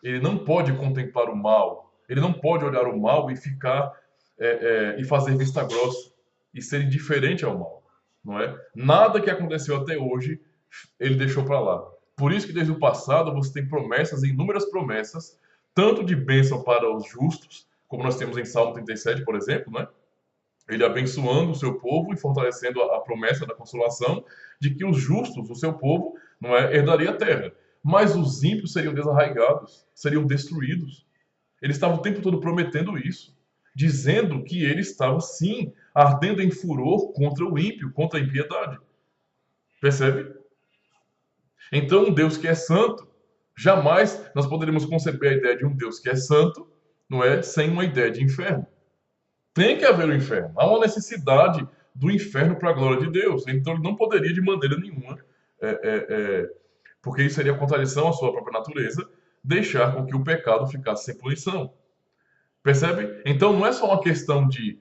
Speaker 1: Ele não pode contemplar o mal. Ele não pode olhar o mal e ficar e fazer vista grossa e ser indiferente ao mal, não é? Nada que aconteceu até hoje ele deixou para lá. Por isso que desde o passado você tem promessas, inúmeras promessas, tanto de bênção para os justos, como nós temos em Salmo 37, por exemplo, né? Ele abençoando o seu povo e fortalecendo a promessa da consolação de que os justos, o seu povo, não é, herdaria a terra. Mas os ímpios seriam desarraigados, seriam destruídos. Ele estava o tempo todo prometendo isso, dizendo que ele estava, sim, ardendo em furor contra o ímpio, contra a impiedade. Percebe? Então, um Deus que é santo, jamais nós poderíamos conceber a ideia de um Deus que é santo, não é, sem uma ideia de inferno. Tem que haver o inferno. Há uma necessidade do inferno para a glória de Deus. Então, ele não poderia de maneira nenhuma, porque isso seria contradição à sua própria natureza, deixar com que o pecado ficasse sem punição. Percebe? Então não é só uma questão de,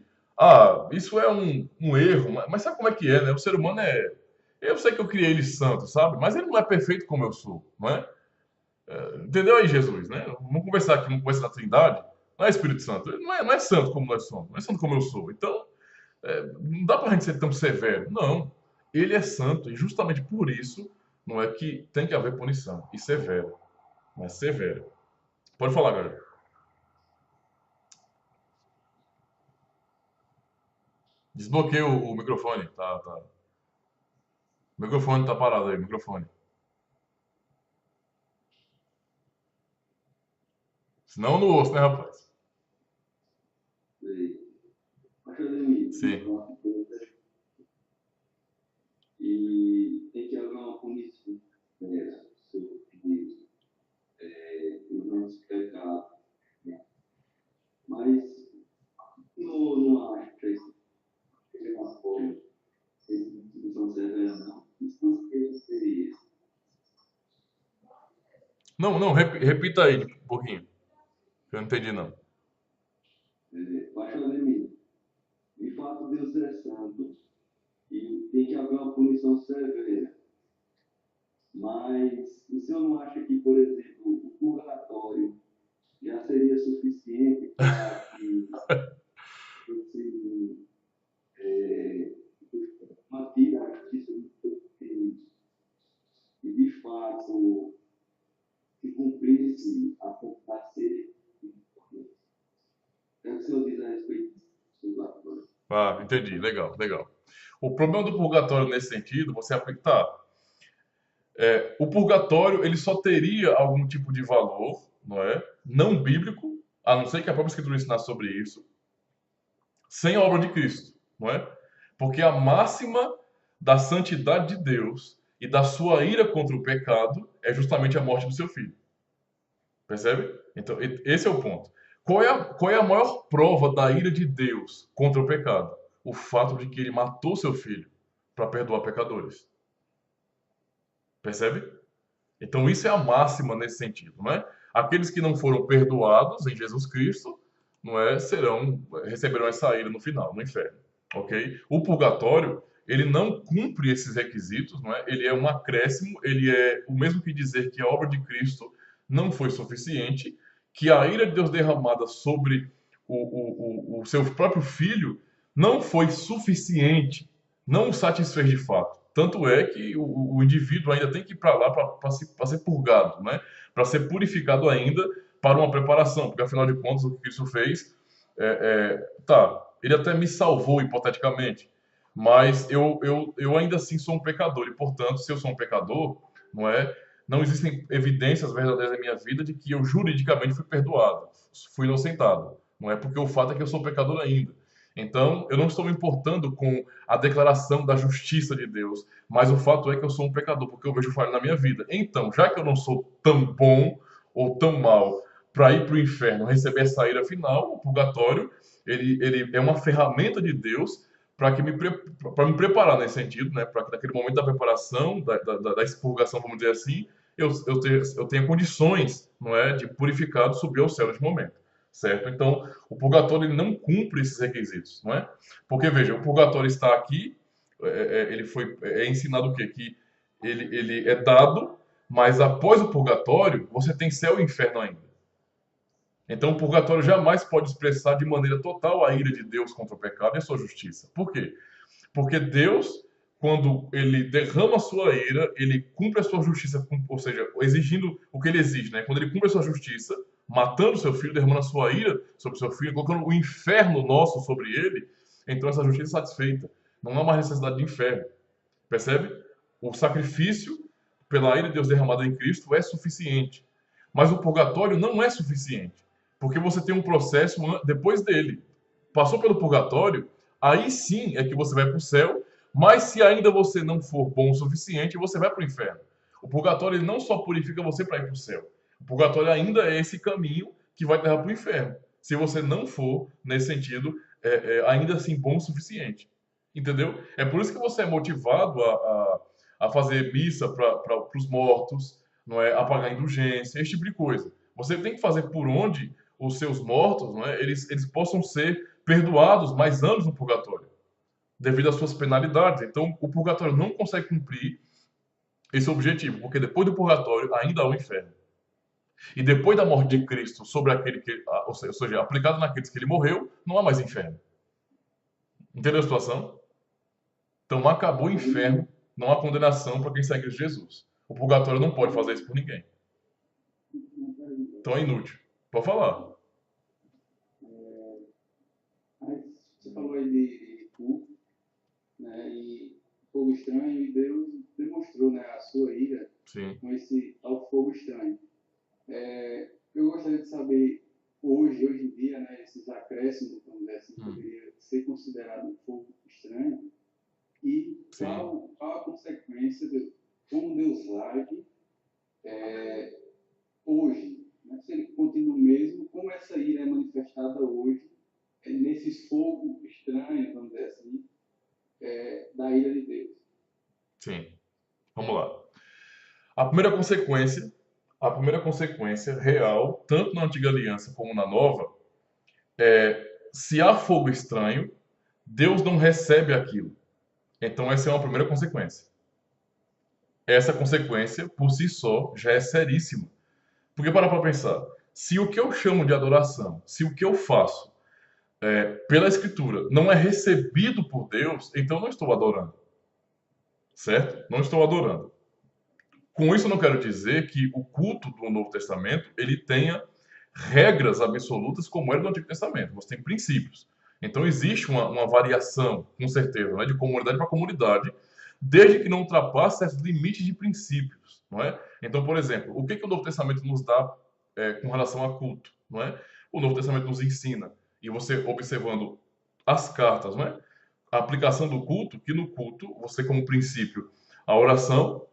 Speaker 1: isso é um erro, mas sabe como é que é, né? O ser humano é. Eu sei que eu criei ele santo, sabe? Mas ele não é perfeito como eu sou, não é? Entendeu aí, Jesus, né? Vamos conversar aqui, vamos conversar da Trindade. Não é Espírito Santo, ele não é santo como nós somos, não é santo como eu sou. Então, não dá pra gente ser tão severo. Não. Ele é santo e justamente por isso não é que tem que haver punição. E severa. Mas severa. Pode falar, galera. Desbloqueia o microfone. Tá. O microfone tá parado aí, microfone. Senão eu não ouço, né, rapaz? Sim.
Speaker 3: E tem que haver uma punição sobre Deus, os nossos pecados. Né? Mas não acho que seja uma forma de discussão severa, não. Isso não seria.
Speaker 1: Não, repita aí um pouquinho. Eu não entendi, não.
Speaker 3: Baixa o limite. De fato, Deus é santo e tem que haver uma punição severa. Mas o senhor não acha que, por exemplo, o purgatório já seria suficiente para que você mantive a justiça de todos eles e, de fato, se cumprisse a ser. É o que o senhor diz a respeito dos atores.
Speaker 1: Ah, entendi. Legal, legal. O problema do purgatório nesse sentido, você aplicar, o purgatório ele só teria algum tipo de valor, não é? Não bíblico, a não ser que a própria Escritura ensinasse sobre isso, sem a obra de Cristo, não é? Porque a máxima da santidade de Deus e da sua ira contra o pecado é justamente a morte do seu filho. Percebe? Então, esse é o ponto. Qual é a maior prova da ira de Deus contra o pecado? O fato de que ele matou seu filho para perdoar pecadores. Percebe? Então, isso é a máxima nesse sentido, não é? Aqueles que não foram perdoados em Jesus Cristo, não é, receberão essa ira no final, no inferno, ok? O purgatório, ele não cumpre esses requisitos, não é? Ele é um acréscimo, ele é o mesmo que dizer que a obra de Cristo não foi suficiente, que a ira de Deus derramada sobre o seu próprio filho não foi suficiente, não o satisfez de fato. Tanto é que o indivíduo ainda tem que ir para lá para ser purgado, né? Para ser purificado ainda para uma preparação, porque afinal de contas o que Cristo fez, tá, ele até me salvou hipoteticamente, mas eu ainda assim sou um pecador e, portanto, se eu sou um pecador, não é? Não existem evidências verdadeiras na minha vida de que eu juridicamente fui perdoado, fui inocentado, não é? Porque o fato é que eu sou pecador ainda. Então, eu não estou me importando com a declaração da justiça de Deus, mas o fato é que eu sou um pecador, porque eu vejo falha na minha vida. Então, já que eu não sou tão bom ou tão mal para ir para o inferno, receber essa ira final, o purgatório, ele é uma ferramenta de Deus para me preparar nesse sentido, né? Para que naquele momento da preparação, da expurgação, vamos dizer assim, eu tenha condições, não é, de purificado subir ao céu nesse momento, certo? Então, o purgatório ele não cumpre esses requisitos, não é? Porque veja, o purgatório está aqui, ele foi ensinado o quê? Que ele é dado, mas após o purgatório você tem céu e inferno ainda. Então, o purgatório jamais pode expressar de maneira total a ira de Deus contra o pecado e a sua justiça. Por quê? Porque Deus, quando ele derrama a sua ira, ele cumpre a sua justiça, ou seja, exigindo o que ele exige, né? Quando ele cumpre a sua justiça, matando seu filho, derramando a sua ira sobre seu filho, colocando o inferno nosso sobre ele, então essa justiça é satisfeita. Não há mais necessidade de inferno. Percebe? O sacrifício pela ira de Deus derramada em Cristo é suficiente. Mas o purgatório não é suficiente. Porque você tem um processo depois dele. Passou pelo purgatório, aí sim é que você vai para o céu, mas se ainda você não for bom o suficiente, você vai para o inferno. O purgatório ele não só purifica você para ir para o céu. O purgatório ainda é esse caminho que vai te levar para o inferno. Se você não for, nesse sentido, ainda assim bom o suficiente. Entendeu? É por isso que você é motivado a fazer missa para os mortos, não é? A pagar indulgência, esse tipo de coisa. Você tem que fazer por onde os seus mortos, não é? Eles possam ser perdoados mais anos no purgatório, devido às suas penalidades. Então, o purgatório não consegue cumprir esse objetivo, porque depois do purgatório ainda há o inferno. E depois da morte de Cristo sobre aquele que, ou seja, aplicado naqueles que ele morreu, não há mais inferno. Entendeu a situação? Então, acabou o inferno, não há condenação para quem segue Cristo Jesus. O purgatório não pode fazer isso por ninguém. Então é inútil. Pode falar.
Speaker 2: Você falou aí de culto, né, e fogo estranho, e Deus demonstrou, né, a sua ira com esse ao fogo estranho. Eu gostaria de saber, hoje em dia, né, esses acréscimos, vamos dizer assim, poderia ser considerado um fogo estranho, e qual a consequência de como Deus age hoje, né? Se ele continua o mesmo, como essa ira é manifestada hoje, nesses fogos estranhos, vamos dizer assim, da ira de Deus.
Speaker 1: Sim. Vamos lá. A primeira consequência real, tanto na antiga aliança como na nova, se há fogo estranho, Deus não recebe aquilo. Então essa é uma primeira consequência. Essa consequência, por si só, já é seríssima. Porque para pensar, Se o que eu chamo de adoração, se o que eu faço pela Escritura não é recebido por Deus, então não estou adorando. Certo? Não estou adorando. Com isso, eu não quero dizer que o culto do Novo Testamento ele tenha regras absolutas como era do Antigo Testamento. Você tem princípios. Então, existe uma variação, com certeza, né, de comunidade para comunidade, desde que não ultrapasse esses limites de princípios. Não é? Então, por exemplo, o que o Novo Testamento nos dá com relação a culto? Não é? O Novo Testamento nos ensina, e você observando as cartas, não é? A aplicação do culto, que no culto, você como princípio, a oração,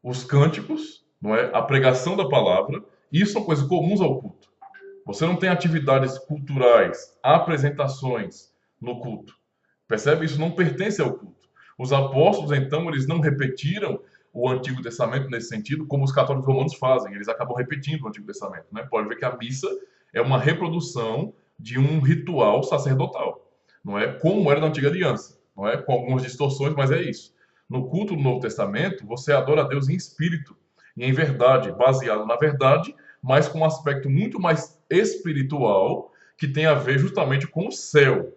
Speaker 1: os cânticos, não é? A pregação da palavra, isso são coisas comuns ao culto. Você não tem atividades culturais, apresentações no culto. Percebe? Isso não pertence ao culto. Os apóstolos, então, eles não repetiram o Antigo Testamento nesse sentido, como os católicos romanos fazem. Eles acabam repetindo o Antigo Testamento. Né? Pode ver que a missa é uma reprodução de um ritual sacerdotal. Não é como era na Antiga Aliança. Não é com algumas distorções, mas é isso. No culto do Novo Testamento, você adora a Deus em espírito e em verdade, baseado na verdade, mas com um aspecto muito mais espiritual, que tem a ver justamente com o céu.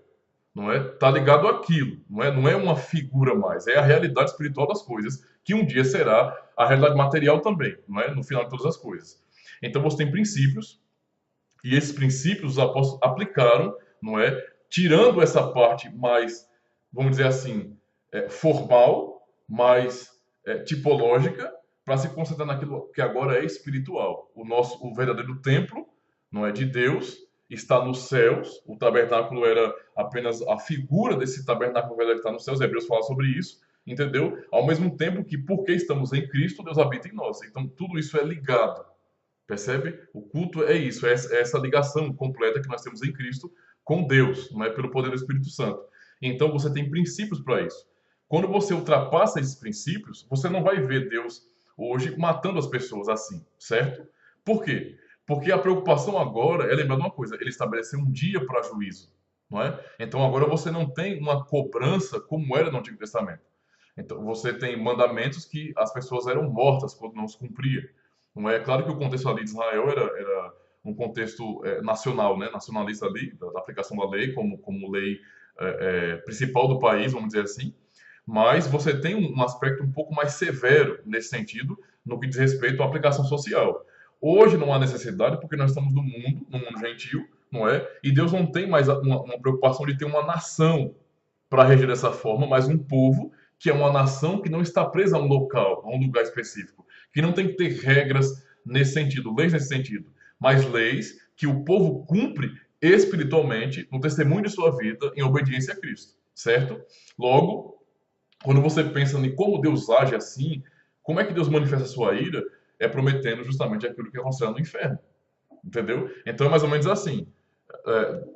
Speaker 1: Não é? Tá ligado àquilo, não é uma figura mais, é a realidade espiritual das coisas, que um dia será a realidade material também, não é? No final de todas as coisas. Então você tem princípios, e esses princípios os apóstolos aplicaram, não é? Tirando essa parte mais, vamos dizer assim, formal, mais tipológica, para se concentrar naquilo que agora é espiritual. O verdadeiro templo, não é, de Deus, está nos céus. O tabernáculo era apenas a figura desse tabernáculo velho que está nos céus. Hebreus fala sobre isso, entendeu? Ao mesmo tempo que, porque estamos em Cristo, Deus habita em nós. Então, tudo isso é ligado. Percebe? O culto é isso, é essa ligação completa que nós temos em Cristo com Deus, não é? Pelo poder do Espírito Santo. Então, você tem princípios para isso. Quando você ultrapassa esses princípios, você não vai ver Deus hoje matando as pessoas assim, certo? Por quê? Porque a preocupação agora é lembrar de uma coisa, ele estabeleceu um dia para juízo, não é? Então agora você não tem uma cobrança como era no Antigo Testamento. Então você tem mandamentos que as pessoas eram mortas quando não os cumpria. Não é claro que o contexto ali de Israel era um contexto nacional, né? Nacionalista ali, da aplicação da lei como lei principal do país, vamos dizer assim. Mas você tem um aspecto um pouco mais severo nesse sentido, no que diz respeito à aplicação social. Hoje não há necessidade, porque nós estamos no mundo gentil, não é? E Deus não tem mais uma preocupação de ter uma nação para reger dessa forma, mas um povo que é uma nação que não está presa a um local, a um lugar específico, que não tem que ter regras nesse sentido, leis nesse sentido, mas leis que o povo cumpre espiritualmente no testemunho de sua vida em obediência a Cristo, certo? Logo, quando você pensa em como Deus age assim, como é que Deus manifesta a sua ira, é prometendo justamente aquilo que acontecerá no inferno. Entendeu? Então é mais ou menos assim.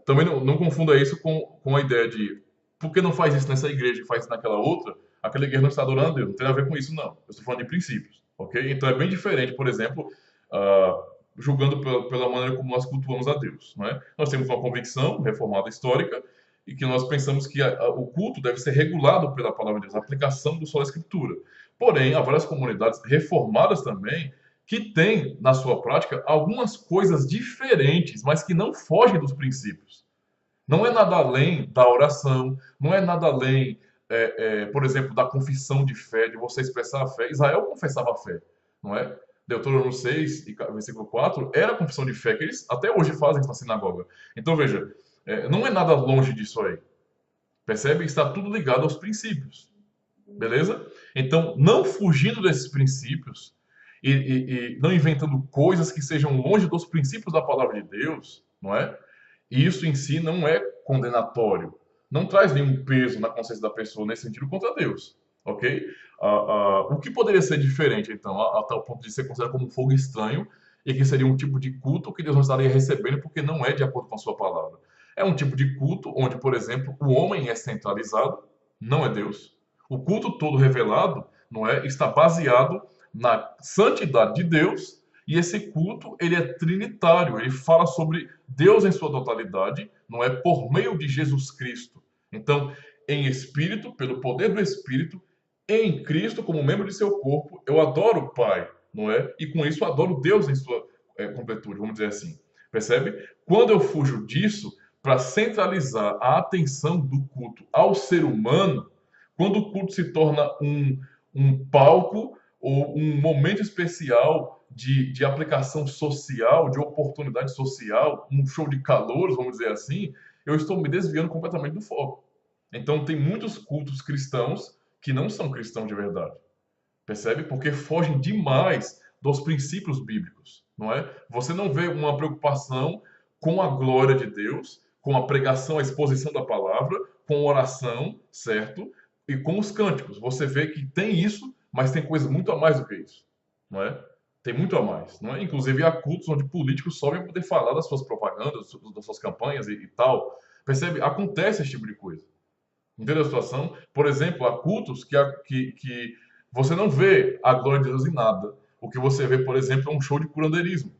Speaker 1: Também não confunda isso com a ideia de por que não faz isso nessa igreja e faz isso naquela outra? Aquela igreja não está adorando a Deus. Não tem a ver com isso, não. Eu estou falando de princípios. Ok? Então é bem diferente, por exemplo, julgando pela maneira como nós cultuamos a Deus. Não é? Nós temos uma convicção reformada histórica e que nós pensamos que o culto deve ser regulado pela palavra de Deus, a aplicação do só da Escritura. Porém, há várias comunidades reformadas também que têm, na sua prática, algumas coisas diferentes, mas que não fogem dos princípios. Não é nada além da oração, não é nada além, por exemplo, da confissão de fé, de você expressar a fé. Israel confessava a fé, não é? Deuteronômio 6, versículo 4, era a confissão de fé que eles até hoje fazem na sinagoga. Então, veja, não é nada longe disso aí. Percebe? Está tudo ligado aos princípios. Beleza? Então, não fugindo desses princípios e não inventando coisas que sejam longe dos princípios da palavra de Deus, não é? Isso em si não é condenatório. Não traz nenhum peso na consciência da pessoa nesse sentido contra Deus. Ok? O que poderia ser diferente, então, a tal ponto de ser considerado como um fogo estranho e que seria um tipo de culto que Deus não estaria recebendo porque não é de acordo com a sua palavra. É um tipo de culto onde, por exemplo, o homem é centralizado, não é Deus. O culto todo revelado, não é, está baseado na santidade de Deus, e esse culto, ele é trinitário, ele fala sobre Deus em sua totalidade, não é, por meio de Jesus Cristo. Então, em espírito, pelo poder do Espírito, em Cristo, como membro de seu corpo, eu adoro o Pai, não é? E com isso adoro Deus em sua completude, vamos dizer assim. Percebe? Quando eu fujo disso para centralizar a atenção do culto ao ser humano, quando o culto se torna um palco ou um momento especial de aplicação social, de oportunidade social, um show de calouros, vamos dizer assim, eu estou me desviando completamente do foco. Então, tem muitos cultos cristãos que não são cristãos de verdade. Percebe? Porque fogem demais dos princípios bíblicos, não é? Você não vê uma preocupação com a glória de Deus, com a pregação, a exposição da palavra, com a oração, certo? E com os cânticos. Você vê que tem isso, mas tem coisa muito a mais do que isso, não é? Tem muito a mais, não é? Inclusive há cultos onde políticos sobem para poder falar das suas propagandas, das suas campanhas e tal. Percebe? Acontece esse tipo de coisa. Entendeu a situação? Por exemplo, há cultos que você não vê a glória de Deus em nada. O que você vê, por exemplo, é um show de curandeirismo.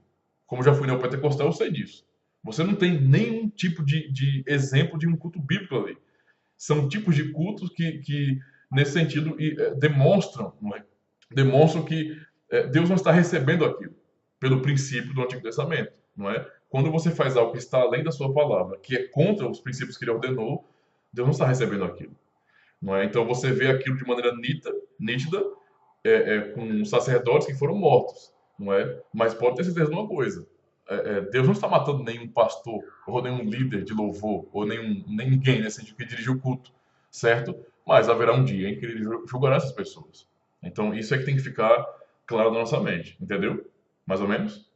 Speaker 1: Como já fui neopentecostal, eu sei disso. Você não tem nenhum tipo de exemplo de um culto bíblico ali. São tipos de cultos que nesse sentido, demonstram, não é? Demonstram que Deus não está recebendo aquilo, pelo princípio do Antigo Testamento, não é? Quando você faz algo que está além da sua palavra, que é contra os princípios que ele ordenou, Deus não está recebendo aquilo, não é? Então você vê aquilo de maneira nítida, com sacerdotes que foram mortos, não é? Mas pode ter certeza de uma coisa: Deus não está matando nenhum pastor ou nenhum líder de louvor ou nem ninguém nesse sentido que dirige o culto, certo? Mas haverá um dia em que ele julgará essas pessoas. Então isso é que tem que ficar claro na nossa mente, entendeu? Mais ou menos?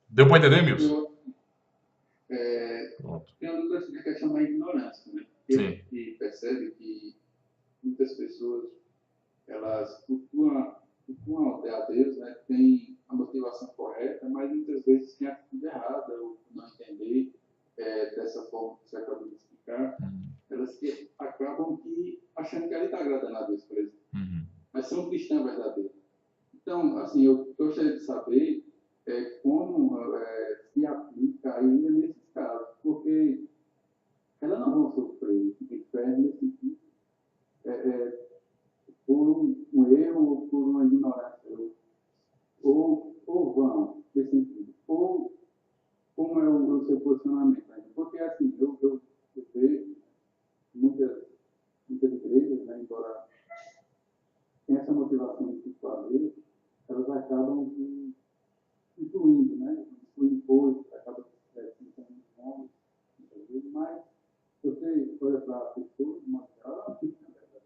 Speaker 1: Deu para entender, Milson? Pronto.
Speaker 4: Tem uma dúvida que é chamar ignorância, né?
Speaker 1: Sim.
Speaker 4: E percebe que muitas pessoas elas cultuam a Deus, né? Tem a motivação correta, mas muitas vezes tem a atitude errada ou não entender dessa forma que você acabou de explicar. Elas que acabam achando que ela está agradando a Deus, por exemplo. Mas são cristãs verdadeiros. Então, assim, eu gostaria de saber como se aplica ainda nesses casos, porque elas não vão sofrer inferno nesse sentido, por um erro ou por uma ignorância, ou vão nesse sentido, ou como é o seu posicionamento. Porque, assim, eu vejo muitas igrejas, né, embora tenha essa motivação de cultuar Deus, elas acabam incluindo, né? O imposto acaba sendo muito muitas vezes, mas você olha para a pessoa, uma ela fica na verdade.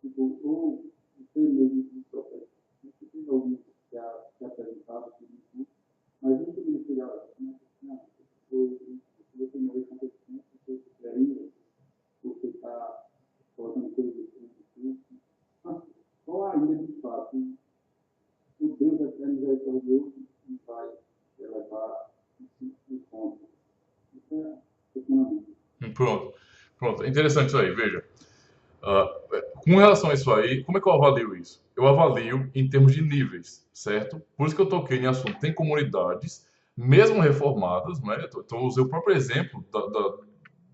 Speaker 4: Tipo, ou você mesmo se profeta, você tem alguns já apresentado, mas não poderia chegar lá, não, se você não vê acontecimento, você quer ir, você está colocando coisas assim, qual ainda de fato o Deus é misericordioso e vai elevar o ponto. Isso é questionamento.
Speaker 1: Pronto. É interessante isso aí, veja. Com relação a isso aí, como é que eu avalio isso? Eu avalio em termos de níveis, certo? Por isso que eu toquei em assunto. Tem comunidades, mesmo reformadas, né? Então, eu usei o próprio exemplo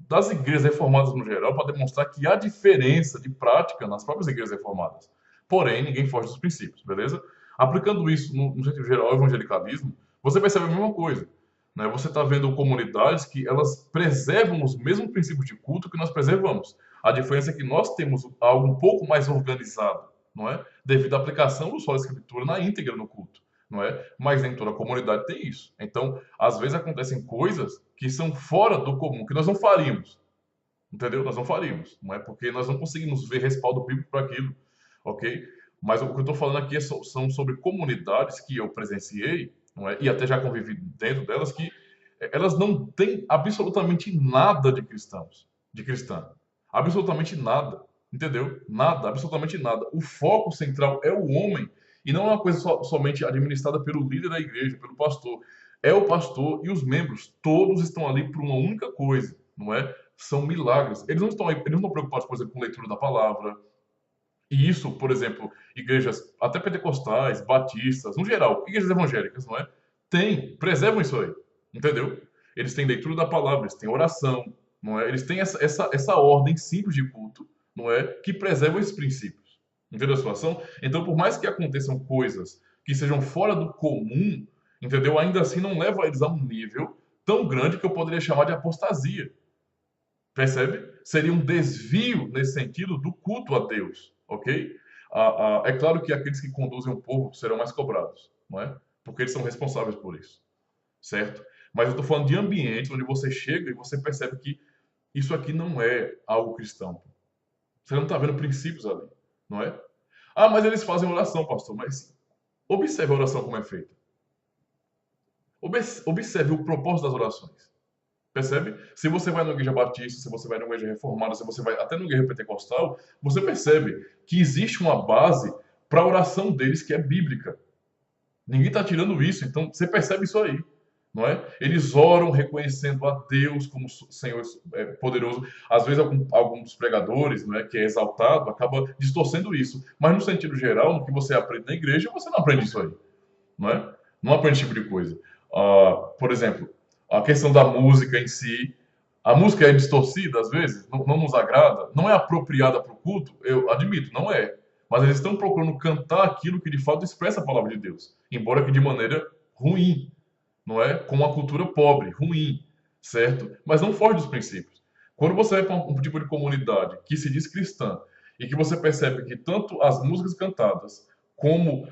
Speaker 1: das igrejas reformadas no geral para demonstrar que há diferença de prática nas próprias igrejas reformadas. Porém, ninguém foge dos princípios, beleza? Aplicando isso no sentido geral ao evangelicalismo, você percebe a mesma coisa, né? Você está vendo comunidades que elas preservam os mesmos princípios de culto que nós preservamos. A diferença é que nós temos algo um pouco mais organizado, não é? Devido à aplicação do solo da escritura na íntegra no culto, não é? Mas nem toda a comunidade tem isso. Então, às vezes acontecem coisas que são fora do comum, que nós não faríamos. Entendeu? Nós não faríamos, não é? Porque nós não conseguimos ver respaldo bíblico para aquilo, ok? Mas o que eu estou falando aqui são sobre comunidades que eu presenciei, não é? E até já convivi dentro delas, que elas não têm absolutamente nada de cristãos, de cristã. Absolutamente nada, entendeu? Nada, absolutamente nada. O foco central é o homem e não é uma coisa somente administrada pelo líder da igreja, pelo pastor. É o pastor e os membros, todos estão ali por uma única coisa, não é? São milagres. Eles não estão preocupados, por exemplo, com leitura da palavra. E isso, por exemplo, igrejas até pentecostais, batistas, no geral, igrejas evangélicas, não é? Preservam isso aí, entendeu? Eles têm leitura da palavra, eles têm oração, não é? Eles têm essa ordem simples de culto, não é? Que preservam esses princípios. Entendeu a situação? Então, por mais que aconteçam coisas que sejam fora do comum entendeu? Ainda assim não leva eles a um nível tão grande que eu poderia chamar de apostasia. Percebe? Seria um desvio nesse sentido do culto a Deus, ok? É claro que aqueles que conduzem o povo serão mais cobrados, não é? Porque eles são responsáveis por isso, certo? Mas eu estou falando de ambientes onde você chega e você percebe que isso aqui não é algo cristão. Você não está vendo princípios ali, não é? Ah, mas eles fazem oração, pastor. Mas observe a oração como é feita. Observe o propósito das orações. Percebe? Se você vai na igreja batista, se você vai na igreja reformada, se você vai até na igreja pentecostal, você percebe que existe uma base para a oração deles que é bíblica. Ninguém está tirando isso, então você percebe isso aí, não é? Eles oram reconhecendo a Deus como Senhor poderoso. Às vezes alguns pregadores, não é, que é exaltado, acaba distorcendo isso. Mas no sentido geral, no que você aprende na igreja, você não aprende isso aí, não é? Não aprende esse tipo de coisa. Por exemplo, a questão da música em si. A música é distorcida às vezes, não nos agrada, não é apropriada para o culto, eu admito, não é. Mas eles estão procurando cantar aquilo que de fato expressa a palavra de Deus, embora que de maneira ruim, não é? Com uma cultura pobre, ruim, certo? Mas não foge dos princípios. Quando você vai para um tipo de comunidade que se diz cristã e que você percebe que tanto as músicas cantadas como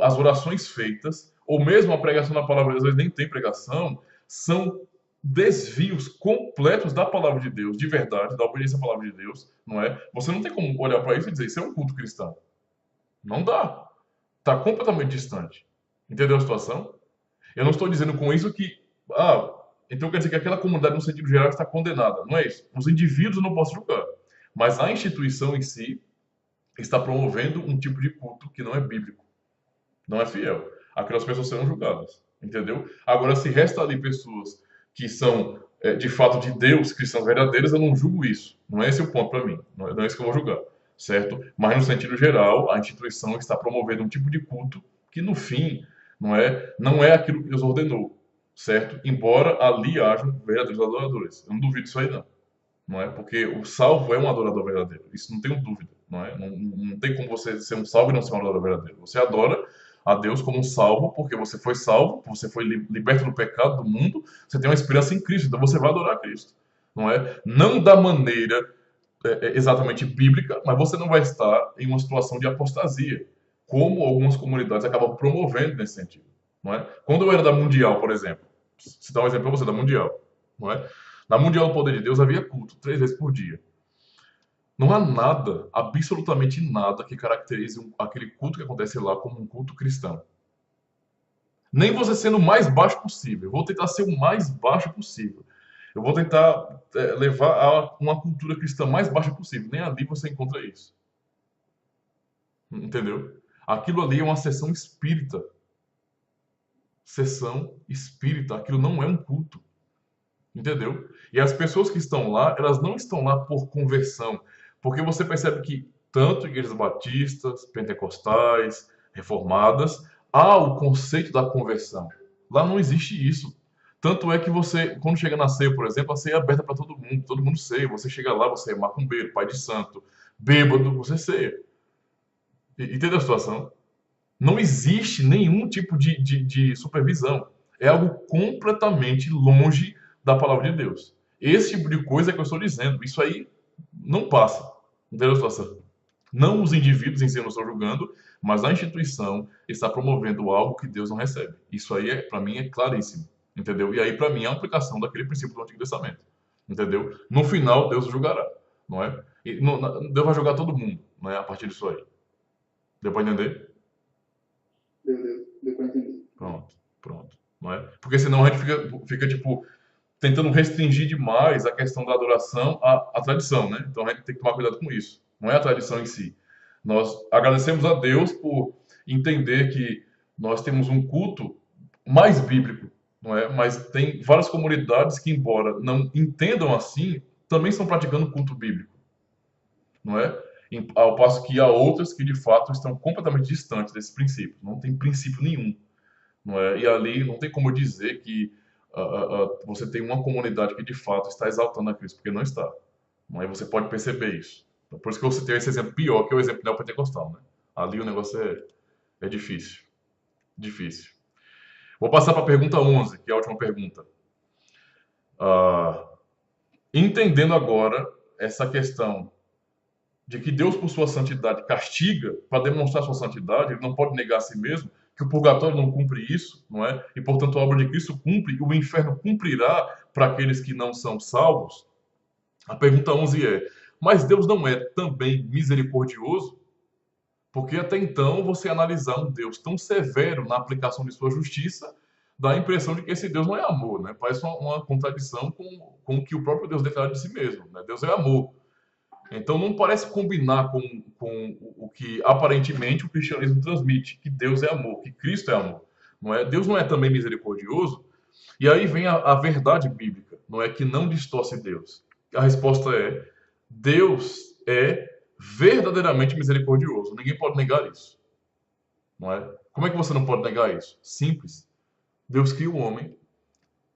Speaker 1: as orações feitas, ou mesmo a pregação da palavra, às vezes nem tem pregação, são desvios completos da palavra de Deus, de verdade, da obediência à palavra de Deus, não é? Você não tem como olhar para isso e dizer, isso é um culto cristão. Não dá. Está completamente distante. Entendeu a situação? Eu não estou dizendo com isso que, então quer dizer que aquela comunidade, no sentido geral, está condenada. Não é isso. Os indivíduos eu não posso julgar. Mas a instituição em si está promovendo um tipo de culto que não é bíblico, não é fiel. Aquelas pessoas serão julgadas, entendeu? Agora, se resta ali pessoas que são de fato de Deus, cristãos verdadeiros, eu não julgo isso. Não é esse o ponto para mim. Não é isso que eu vou julgar, certo? Mas no sentido geral, a instituição está promovendo um tipo de culto que no fim não é aquilo que Deus ordenou, certo? Embora ali hajam verdadeiros adoradores. Eu não duvido disso aí não é? Porque o salvo é um adorador verdadeiro. Isso não tenho dúvida, não é? Não tem como você ser um salvo e não ser um adorador verdadeiro. Você adora a Deus como um salvo, porque você foi salvo, você foi liberto do pecado do mundo, você tem uma esperança em Cristo, então você vai adorar a Cristo, não é? Não da maneira exatamente bíblica, mas você não vai estar em uma situação de apostasia, como algumas comunidades acabam promovendo nesse sentido, não é? Quando eu era da Mundial, por exemplo, citar um exemplo para você da Mundial, não é? Na Mundial do Poder de Deus havia culto 3 vezes por dia. Não há nada, absolutamente nada, que caracterize aquele culto que acontece lá como um culto cristão. Nem você sendo o mais baixo possível. Eu vou tentar ser o mais baixo possível. Eu vou tentar levar a uma cultura cristã mais baixa possível. Nem ali você encontra isso. Entendeu? Aquilo ali é uma sessão espírita. Sessão espírita. Aquilo não é um culto. Entendeu? E as pessoas que estão lá, elas não estão lá por conversão. Porque você percebe que tanto igrejas batistas, pentecostais, reformadas, há o conceito da conversão. Lá não existe isso. Tanto é que você, quando chega na ceia, por exemplo, a ceia é aberta para todo mundo ceia. Você chega lá, você é macumbeiro, pai de santo, bêbado, você ceia. Entendeu a situação? Não existe nenhum tipo de supervisão. É algo completamente longe da palavra de Deus. Esse tipo de coisa é que eu estou dizendo. Isso aí não passa. Entendeu a situação? Não os indivíduos em si eu não estou julgando, mas a instituição está promovendo algo que Deus não recebe. Isso aí, para mim, é claríssimo. Entendeu? E aí, para mim, é a aplicação daquele princípio do Antigo Testamento. Entendeu? No final, Deus julgará. Não é? E Deus vai julgar todo mundo, não é? A partir disso aí. Deu para entender?
Speaker 4: Deu para entender.
Speaker 1: Pronto. Não é? Porque senão a gente fica tipo, tentando restringir demais a questão da adoração à tradição, né? Então a gente tem que tomar cuidado com isso. Não é a tradição em si. Nós agradecemos a Deus por entender que nós temos um culto mais bíblico, não é? Mas tem várias comunidades que, embora não entendam assim, também estão praticando culto bíblico, não é? Ao passo que há outras que, de fato, estão completamente distantes desse princípio. Não tem princípio nenhum, não é? E ali não tem como eu dizer que você tem uma comunidade que de fato está exaltando a Cristo, porque não está. Não é? Você pode perceber isso. Por isso que você tem esse exemplo pior, que é o exemplo neopentecostal. Né? Ali o negócio é difícil. Difícil. Vou passar para a pergunta 11, que é a última pergunta. Entendendo agora essa questão de que Deus, por sua santidade, castiga para demonstrar sua santidade, ele não pode negar a si mesmo, que o purgatório não cumpre isso, não é? E, portanto, a obra de Cristo cumpre, e o inferno cumprirá para aqueles que não são salvos. A pergunta 11 é: mas Deus não é também misericordioso? Porque até então, você analisar um Deus tão severo na aplicação de sua justiça, dá a impressão de que esse Deus não é amor, né? Parece uma contradição com o que o próprio Deus declara de si mesmo, né? Deus é amor. Então não parece combinar com o que aparentemente o cristianismo transmite, que Deus é amor, que Cristo é amor. Não é? Deus não é também misericordioso? E aí vem a verdade bíblica, não é, que não distorce Deus. A resposta é: Deus é verdadeiramente misericordioso. Ninguém pode negar isso. Não é? Como é que você não pode negar isso? Simples. Deus cria o homem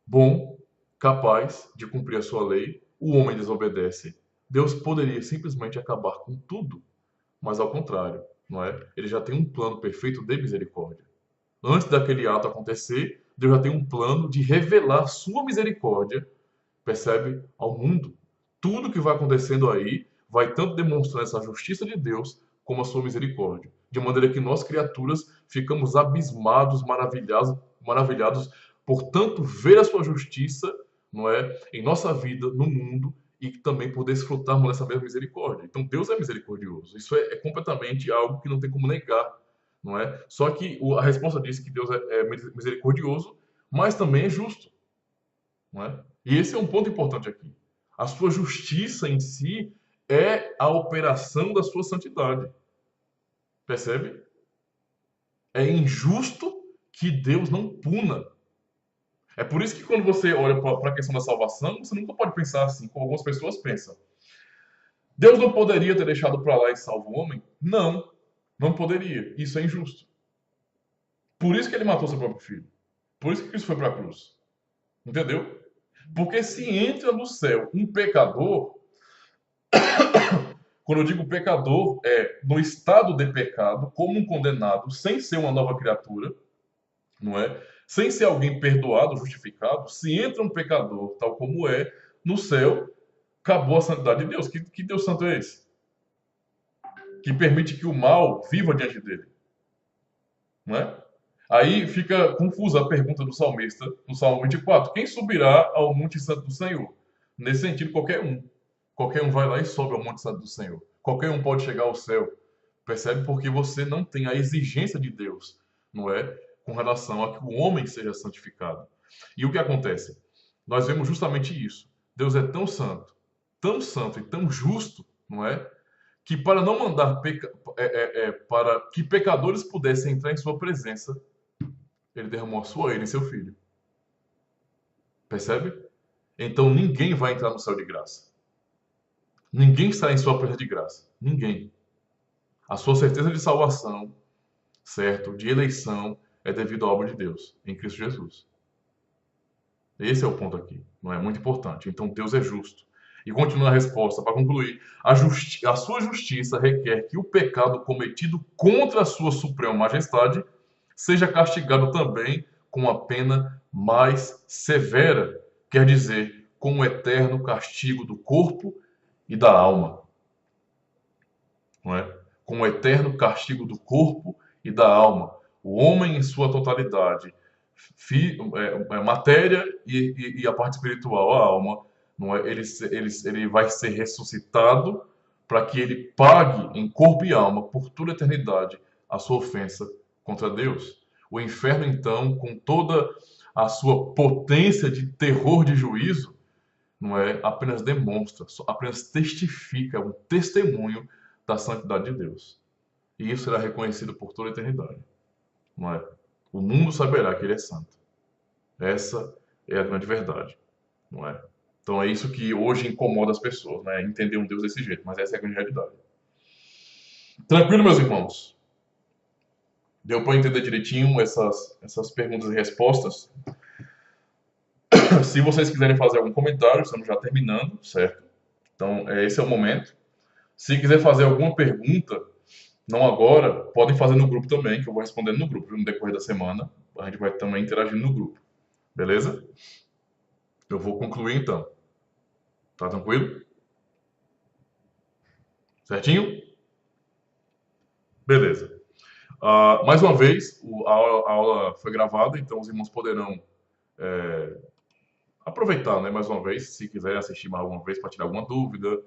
Speaker 1: bom, capaz de cumprir a sua lei. O homem desobedece. Deus poderia simplesmente acabar com tudo, mas ao contrário, não é? Ele já tem um plano perfeito de misericórdia. Antes daquele ato acontecer, Deus já tem um plano de revelar sua misericórdia, percebe, ao mundo. Tudo que vai acontecendo aí vai tanto demonstrar essa justiça de Deus como a sua misericórdia, de maneira que nós, criaturas, ficamos abismados, maravilhados por tanto ver a sua justiça, não é, em nossa vida, no mundo, e também por desfrutarmos dessa mesma misericórdia. Então Deus é misericordioso. Isso é completamente algo que não tem como negar, não é? Só que a resposta diz que Deus é misericordioso, mas também é justo, não é? E esse é um ponto importante aqui. A sua justiça em si é a operação da sua santidade. Percebe? É injusto que Deus não puna. É por isso que quando você olha para a questão da salvação, você nunca pode pensar assim, como algumas pessoas pensam. Deus não poderia ter deixado para lá e salvo o homem? Não, não poderia. Isso é injusto. Por isso que ele matou seu próprio filho. Por isso que Cristo foi para a cruz. Entendeu? Porque se entra no céu um pecador, quando eu digo pecador, é no estado de pecado, como um condenado, sem ser uma nova criatura, não é? Sem ser alguém perdoado, justificado, se entra um pecador, tal como é, no céu, acabou a santidade de Deus. Que Deus santo é esse? Que permite que o mal viva diante dele. Não é? Aí fica confusa a pergunta do salmista, no Salmo 24. Quem subirá ao monte santo do Senhor? Nesse sentido, qualquer um. Qualquer um vai lá e sobe ao monte santo do Senhor. Qualquer um pode chegar ao céu. Percebe? Porque você não tem a exigência de Deus, não é? Com relação a que o homem seja santificado. E o que acontece? Nós vemos justamente isso. Deus é tão santo e tão justo, não é? Que para não mandar para que pecadores pudessem entrar em sua presença, ele derramou a sua ira em seu filho. Percebe? Então ninguém vai entrar no céu de graça. Ninguém está em sua presença de graça. Ninguém. A sua certeza de salvação, certo? De eleição, é devido à obra de Deus, em Cristo Jesus. Esse é o ponto aqui, não é? Muito importante. Então Deus é justo. E continua a resposta, para concluir. A sua justiça requer que o pecado cometido contra a sua suprema majestade seja castigado também com a pena mais severa, quer dizer, com o eterno castigo do corpo e da alma. Não é? Com o eterno castigo do corpo e da alma. O homem em sua totalidade, matéria e a parte espiritual, a alma, não é? Ele vai ser ressuscitado para que ele pague em corpo e alma, por toda a eternidade, a sua ofensa contra Deus. O inferno, então, com toda a sua potência de terror de juízo, não é? Apenas demonstra, apenas testifica, um testemunho da santidade de Deus. E isso será reconhecido por toda a eternidade. Não é? O mundo saberá que ele é santo. Essa é a grande verdade. Não é? Então é isso que hoje incomoda as pessoas, né? Entender um Deus desse jeito, mas essa é a grande realidade. Tranquilo, meus irmãos? Deu para entender direitinho essas perguntas e respostas? Se vocês quiserem fazer algum comentário, estamos já terminando, certo? Então, esse é o momento. Se quiser fazer alguma pergunta, não agora, podem fazer no grupo também, que eu vou respondendo no grupo, no decorrer da semana. A gente vai também interagindo no grupo. Beleza? Eu vou concluir então. Tá tranquilo? Certinho? Beleza. Mais uma vez, a aula foi gravada, então os irmãos poderão aproveitar, né, mais uma vez, se quiserem assistir mais uma vez para tirar alguma dúvida.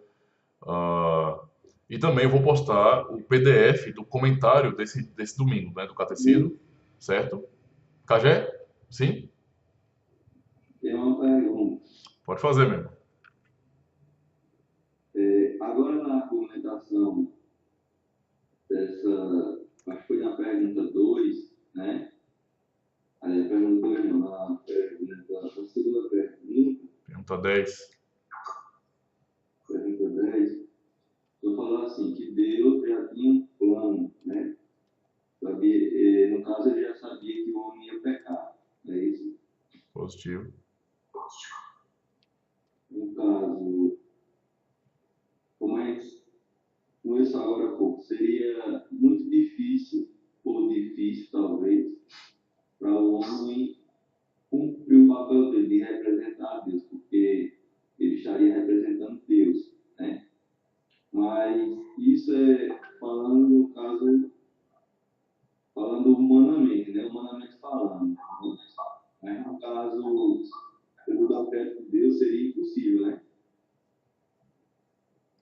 Speaker 1: E também eu vou postar o PDF do comentário desse domingo, né, do catecismo, certo? Cajé? Sim?
Speaker 3: Tem uma pergunta.
Speaker 1: Pode fazer mesmo.
Speaker 3: Agora na argumentação dessa, acho que foi na pergunta 2, né? Aí a pergunta 2 não, na segunda pergunta.
Speaker 1: Pergunta 10.
Speaker 3: Pergunta 10. Estou falando assim, que Deus já tinha um plano, né? Sabia, no caso, ele já sabia que o homem ia pecar, não é isso?
Speaker 1: Positivo.
Speaker 3: No caso, como isso agora há pouco, seria muito difícil, ou difícil talvez, para o homem cumprir o papel dele de representar a Deus, porque ele estaria representando Deus, né? Mas isso é falando, no caso, falando humanamente, né? Humanamente falando. Mas no caso, pelo papel de Deus seria impossível, né?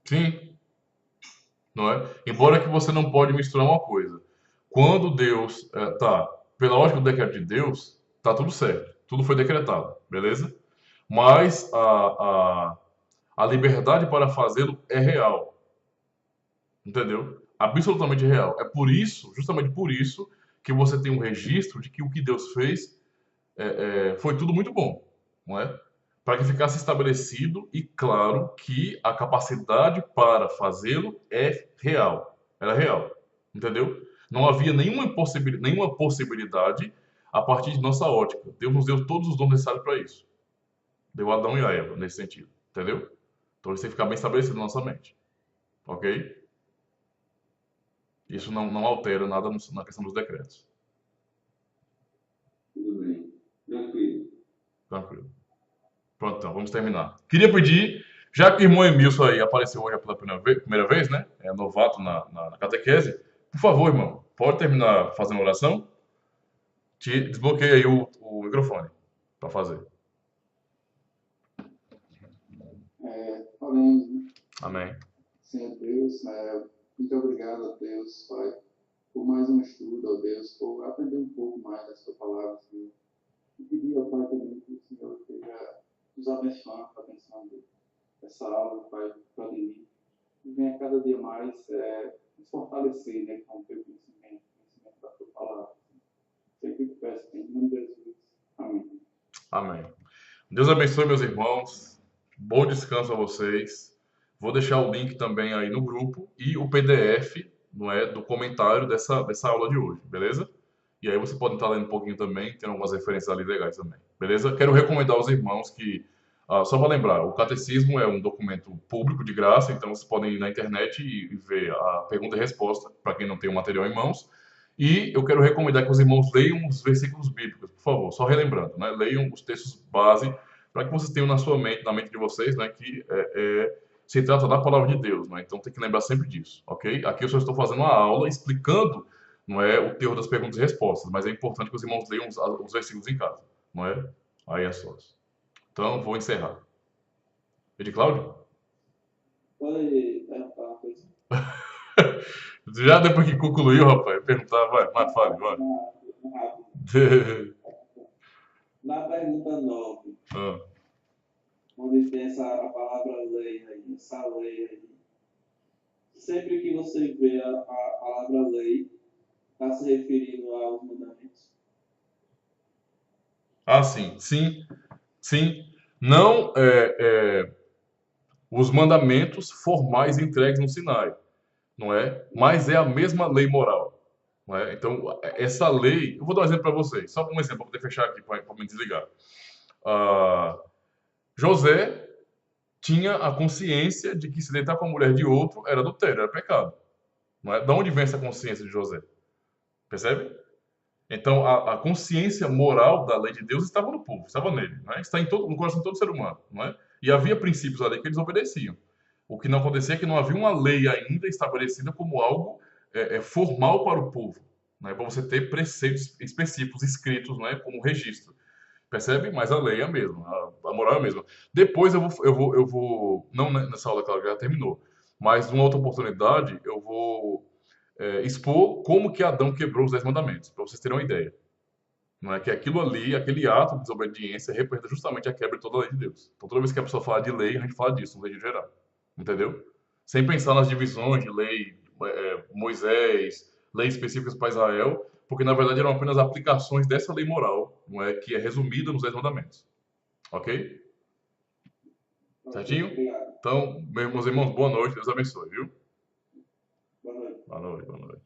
Speaker 1: Sim. Não é? Embora que você não pode misturar uma coisa. Quando Deus pela lógica do decreto de Deus, tá tudo certo. Tudo foi decretado, beleza? Mas a liberdade para fazê-lo é real. Entendeu? Absolutamente real. É por isso, justamente por isso, que você tem um registro de que o que Deus fez foi tudo muito bom, não é? Para que ficasse estabelecido e claro que a capacidade para fazê-lo é real. Era real, entendeu? Não havia nenhuma possibilidade a partir de nossa ótica. Deus nos deu todos os dons necessários para isso. Deu a Adão e a Eva nesse sentido, entendeu? Então isso tem que ficar bem estabelecido na nossa mente, ok? Isso não altera nada na questão dos decretos.
Speaker 3: Tudo bem. Tranquilo.
Speaker 1: Tranquilo. Pronto, então, vamos terminar. Queria pedir, já que o irmão Emilson aí apareceu hoje pela primeira vez, né? É novato na catequese. Por favor, irmão, pode terminar fazendo oração? Te desbloqueia aí o microfone para fazer.
Speaker 4: Oremos, né?
Speaker 1: Amém.
Speaker 4: Senhor Deus, muito obrigado a Deus, Pai, por mais um estudo, ó Deus, por aprender um pouco mais da sua palavra, Senhor. E pedir ao Pai também que o Senhor esteja nos abençoando essa aula, Pai, para mim. E venha cada dia mais nos fortalecer, né, com o teu conhecimento da tua palavra. Sempre que peço, em nome de Jesus. Amém.
Speaker 1: Amém. Deus abençoe, meus irmãos. Bom descanso a vocês. Vou deixar o link também aí no grupo e o PDF, não é, do comentário dessa aula de hoje, beleza? E aí você pode estar lendo um pouquinho também, tem algumas referências ali legais também, beleza? Quero recomendar aos irmãos que, só para lembrar, o catecismo é um documento público de graça, então vocês podem ir na internet e ver a pergunta e resposta, para quem não tem o material em mãos. E eu quero recomendar que os irmãos leiam os versículos bíblicos, por favor, só relembrando, né? Leiam os textos base, para que vocês tenham na sua mente, na mente de vocês, né, que se trata da palavra de Deus, né? Então tem que lembrar sempre disso, ok? Aqui eu só estou fazendo uma aula explicando, não é, o teor das perguntas e respostas, mas é importante que os irmãos leiam os versículos em casa, não é? Aí é só. Então vou encerrar. Ed Cláudio?
Speaker 2: Pode perguntar uma coisa?
Speaker 1: Já depois que concluiu, rapaz, perguntar, vai, fale, vai.
Speaker 2: Rápido. Na pergunta 9,
Speaker 1: Ah,
Speaker 2: onde tem a palavra lei aí, essa lei aí. Sempre que você vê a palavra lei, está se referindo aos mandamentos?
Speaker 1: sim. Não os mandamentos formais entregues no Sinai, não é? Mas é a mesma lei moral, não é? Então, essa lei, eu vou dar um exemplo para vocês, só um exemplo para poder fechar aqui, para me desligar. José tinha a consciência de que se deitar com a mulher de outro era adultério, era pecado, Não é? Da onde vem essa consciência de José? Percebe? Então, a consciência moral da lei de Deus estava no povo, estava nele, né? Está no coração de todo ser humano, não é? E havia princípios ali que eles obedeciam. O que não acontecia é que não havia uma lei ainda estabelecida como algo formal para o povo, né? Para você ter preceitos específicos escritos, né? Como registro. Percebe? Mas a lei é a mesma, a moral é a mesma. Depois eu vou, não nessa aula, claro, já terminou, mas numa outra oportunidade eu vou expor como que Adão quebrou os 10 mandamentos, para vocês terem uma ideia. Não é que aquilo ali, aquele ato de desobediência representa justamente a quebra de toda a lei de Deus. Então toda vez que a pessoa fala de lei, a gente fala disso, no lei geral. Entendeu? Sem pensar nas divisões de lei, Moisés, leis específicas para Israel, porque na verdade eram apenas aplicações dessa lei moral, não é, que é resumida nos 10 mandamentos. Ok? Certinho?
Speaker 2: Obrigado.
Speaker 1: Então, meus irmãos, boa noite, Deus abençoe, viu?
Speaker 2: Boa noite.
Speaker 1: Boa noite, boa noite.